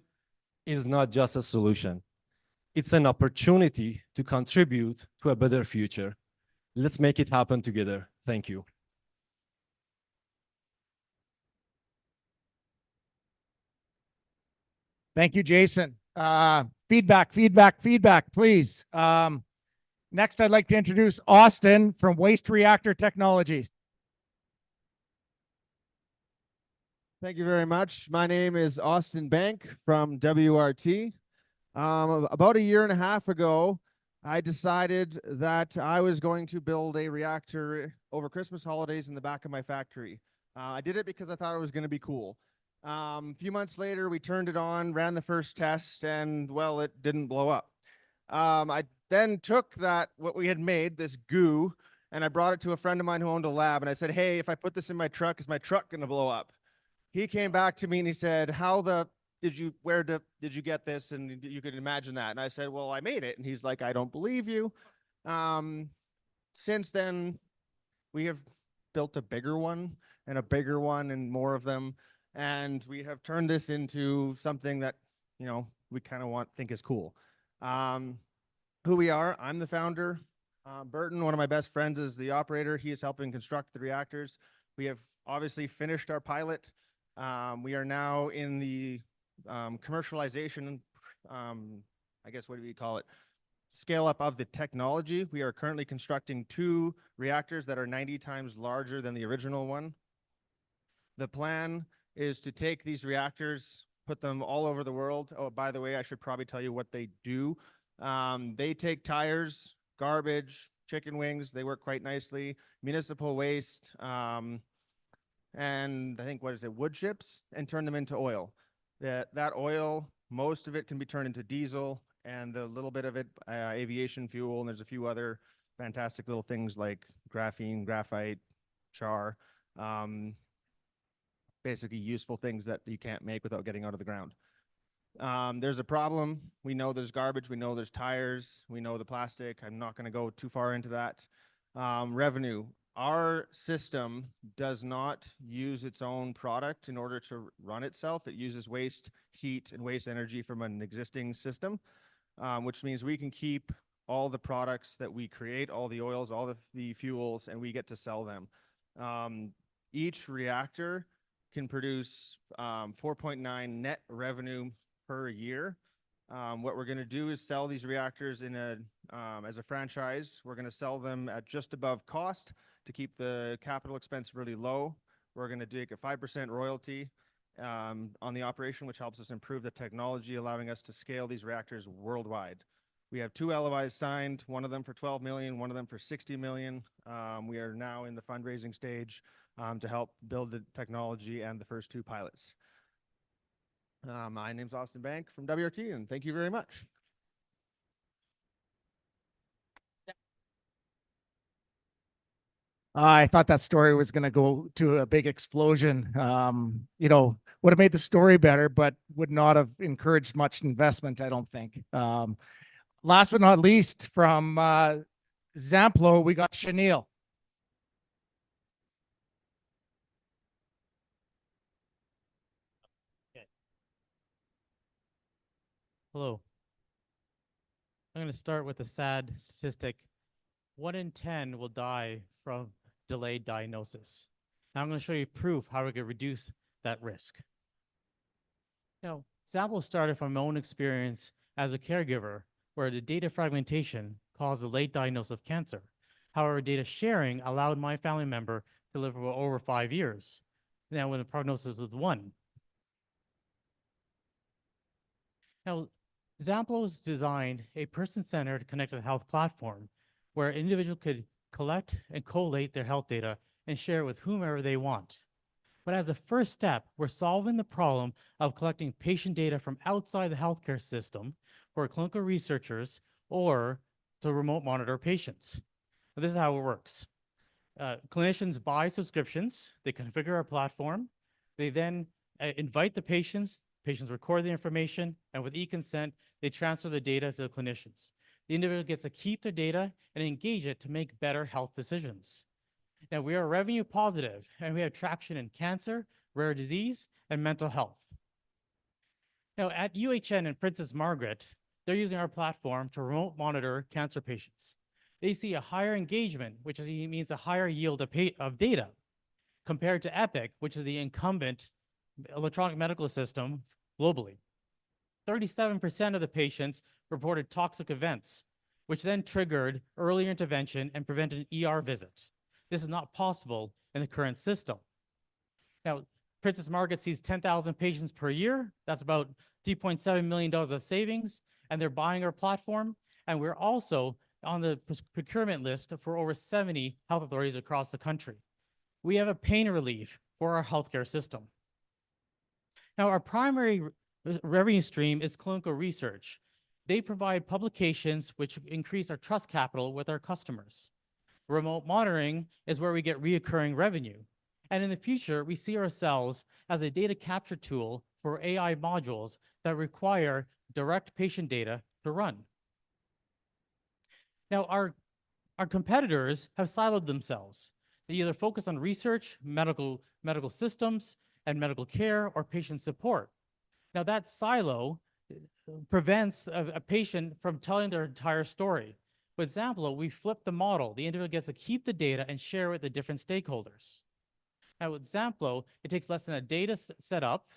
V: is not just a solution. It's an opportunity to contribute to a better future. Let's make it happen together. Thank you.
F: Thank you, Jason. Feedback, please. Next, I'd like to introduce Austin from Waste Reactor Technologies.
D: Thank you very much. My name is Austin Bank from WRT. About a year and a half ago, I decided that I was going to build a reactor over Christmas holidays in the back of my factory. I did it because I thought it was going to be cool. A few months later, we turned it on, ran the first test, and well, it didn't blow up. I then took what we had made, this goo, and I brought it to a friend of mine who owned a lab, and I said, hey, if I put this in my truck, is my truck going to blow up? He came back to me and he said, where did you get this? And you could imagine that. And I said, well, I made it. And he's like, I don't believe you. Since then, we have built a bigger one and more of them. And we have turned this into something that, we kind of think is cool. Who we are, I'm the founder. Burton, one of my best friends, is the operator. He is helping construct the reactors. We have obviously finished our pilot. We are now in the commercialization, I guess, what do we call it? Scale up of the technology. We are currently constructing 2 reactors that are 90 times larger than the original one. The plan is to take these reactors, put them all over the world. Oh, by the way, I should probably tell you what they do. They take tires, garbage, chicken wings. They work quite nicely. Municipal waste, and I think, wood chips, and turn them into oil. That oil, most of it can be turned into diesel, and the little bit of it, aviation fuel, and there's a few other fantastic little things like graphene, graphite, char, basically useful things that you can't make without getting out of the ground. There's a problem. We know there's garbage. We know there's tires. We know the plastic. I'm not going to go too far into that. Revenue. Our system does not use its own product in order to run itself. It uses waste heat and waste energy from an existing system, which means we can keep all the products that we create, all the oils, all the fuels, and we get to sell them. Each reactor can produce 4.9 net revenue per year. What we're going to do is sell these reactors as a franchise. We're going to sell them at just above cost to keep the capital expense really low. We're going to take a 5% royalty on the operation, which helps us improve the technology, allowing us to scale these reactors worldwide. We have 2 LOIs signed, one of them for 12 million, one of them for 60 million. We are now in the fundraising stage to help build the technology and the first 2 pilots. My name's Austin Bank from WRT, and thank you very much.
F: I thought that story was going to go to a big explosion. Would have made the story better, but would not have encouraged much investment, I don't think. Last but not least, from Zamplo, we got Chenille.
G: Hello. I'm going to start with a sad statistic. 1 in 10 will die from delayed diagnosis. Now I'm going to show you proof how we can reduce that risk. Now, Zamplo started from my own experience as a caregiver, where the data fragmentation caused a late diagnosis of cancer. However, data sharing allowed my family member to live for over 5 years. Now, when the prognosis was 1. Now, Zamplo has designed a person-centered connected health platform where an individual could collect and collate their health data and share it with whomever they want. But as a first step, we're solving the problem of collecting patient data from outside the healthcare system for clinical researchers or to remote monitor patients. Now, this is how it works. Clinicians buy subscriptions, they configure our platform, they then invite the patients record the information, and with e-consent, they transfer the data to the clinicians. The individual gets to keep their data and engage it to make better health decisions. Now, we are revenue positive, and we have traction in cancer, rare disease, and mental health. Now, at UHN and Princess Margaret, they're using our platform to remote monitor cancer patients. They see a higher engagement, which means a higher yield of data, compared to Epic, which is the incumbent electronic medical system globally. 37% of the patients reported toxic events, which then triggered early intervention and prevented an ER visit. This is not possible in the current system. Now, Princess Margaret sees 10,000 patients per year. That's about $3.7 million of savings, and they're buying our platform. And we're also on the procurement list for over 70 health authorities across the country. We have a pain relief for our healthcare system. Now, our primary revenue stream is clinical research. They provide publications which increase our trust capital with our customers. Remote monitoring is where we get reoccurring revenue. And in the future, we see ourselves as a data capture tool for AI modules that require direct patient data to run. Now, our competitors have siloed themselves. They either focus on research, medical systems, and medical care, or patient support. Now, that silo prevents a patient from telling their entire story. With Zamplo, we flip the model. The individual gets to keep the data and share with the different stakeholders. Now, with Zamplo, it takes less than a data setup.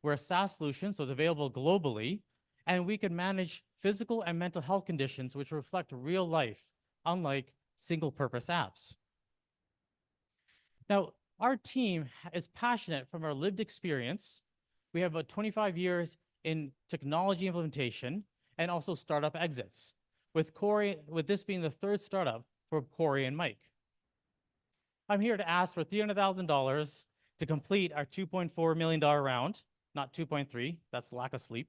G: We're a SaaS solution, so it's available globally, and we can manage physical and mental health conditions which reflect real life, unlike single-purpose apps. Now, our team is passionate from our lived experience. We have about 25 years in technology implementation and also startup exits, with this being the third startup for Corey and Mike. I'm here to ask for $300,000 to complete our $2.4 million round, not 2.3, that's lack of sleep.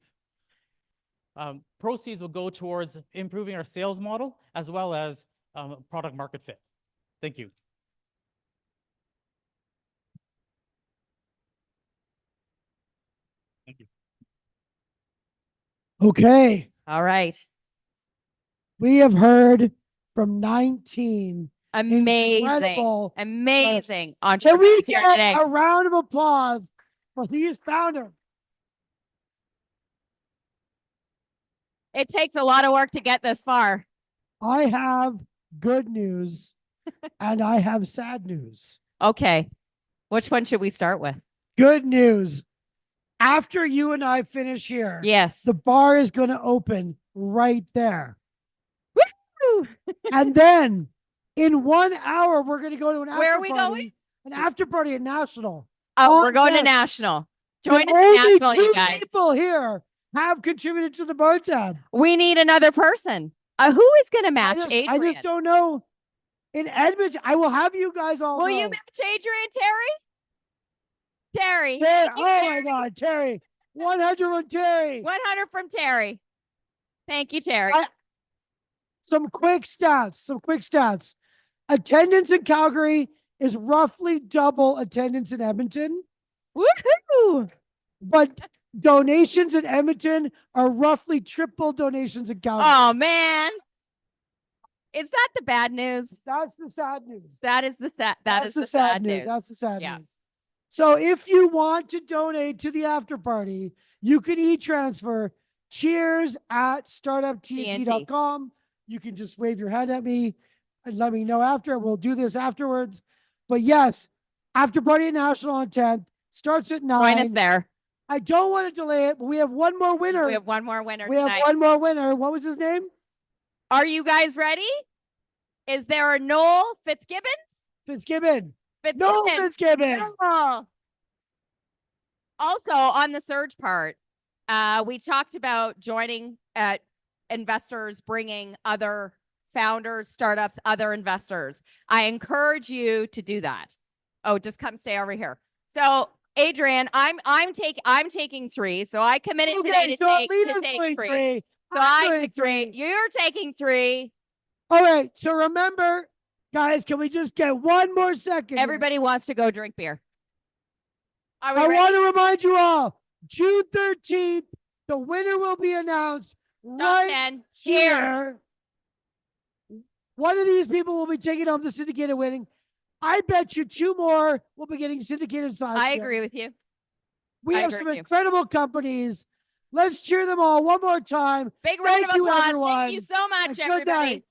G: Proceeds will go towards improving our sales model as well as product market fit. Thank you. Thank you.
A: Okay.
B: All right.
A: We have heard from 19
B: amazing
A: entrepreneurs. Can we
B: entrepreneurs here
A: get
B: today.
A: a round of applause for these founders?
B: It takes a lot of work to get this far.
A: I have good news and I have sad news.
B: Okay. Which one should we start with?
A: Good news. After you and I finish here,
B: yes,
A: the bar is going to open right there. Woo! And then in 1 hour, we're going to go to an
B: Where
A: after
B: are we
A: party,
B: going?
A: an after party at National.
B: Oh, we're going to
A: deck.
B: National.
A: And
B: Join us at
A: only
B: National, you
A: 2
B: guys.
A: people here have contributed to the bar tab.
B: We need another person. Who is going to match Adrian?
A: I just don't know. In Edmonton, I will have you guys all
B: Will
A: know.
B: you match Adrian, Terry? Terry.
A: Terry.
B: Thank you,
A: Oh
B: Terry.
A: my God, Terry. 100 from Terry.
B: 100 from Terry. Thank you, Terry.
A: Some quick stats. Attendance in Calgary is roughly double attendance in Edmonton.
B: Woohoo!
A: But donations in Edmonton are roughly triple donations in Calgary.
B: Oh, man. Is that the bad news?
A: That's the sad news.
B: That is the sad. That's the sad news.
A: That's the sad news. So if you want to donate to the after party, you can e-transfer cheers@startuptnt.com. You can just wave your hand at me and let me know after. We'll do this afterwards. But yes, after party at National on 10th starts at 9.
B: Join us there.
A: I don't want to delay it, but we have one more winner.
B: We have one more winner
A: We
B: tonight.
A: have one more winner. What was his name?
B: Are you guys ready? Is there a Noel Fitzgibbons?
A: Fitzgibbon.
B: Fitzgibbon.
A: No, Fitzgibbon.
B: No. Also, on the surge part, we talked about joining investors, bringing other founders, startups, other investors. I encourage you to do that. Oh, just come stay over here. So, Adrian, I'm taking 3. So I committed today to take 3. So I took 3. You're taking 3.
A: All right. So remember, guys, can we just get one more second?
B: Everybody wants to go drink beer. Are we
A: I
B: ready?
A: want to remind you all, June 13th, the winner will be announced right
B: 10
A: here. One of these people will be taking home the syndicated winning. I bet you 2 more will be getting syndicated signs.
B: I agree with you.
A: We
B: I
A: have
B: agree
A: some
B: with you.
A: incredible companies. Let's cheer them all one more time.
B: Big round
A: Thank
B: of
A: you,
B: applause.
A: everyone.
B: Thank you so much,
A: And good
B: everybody.
A: night.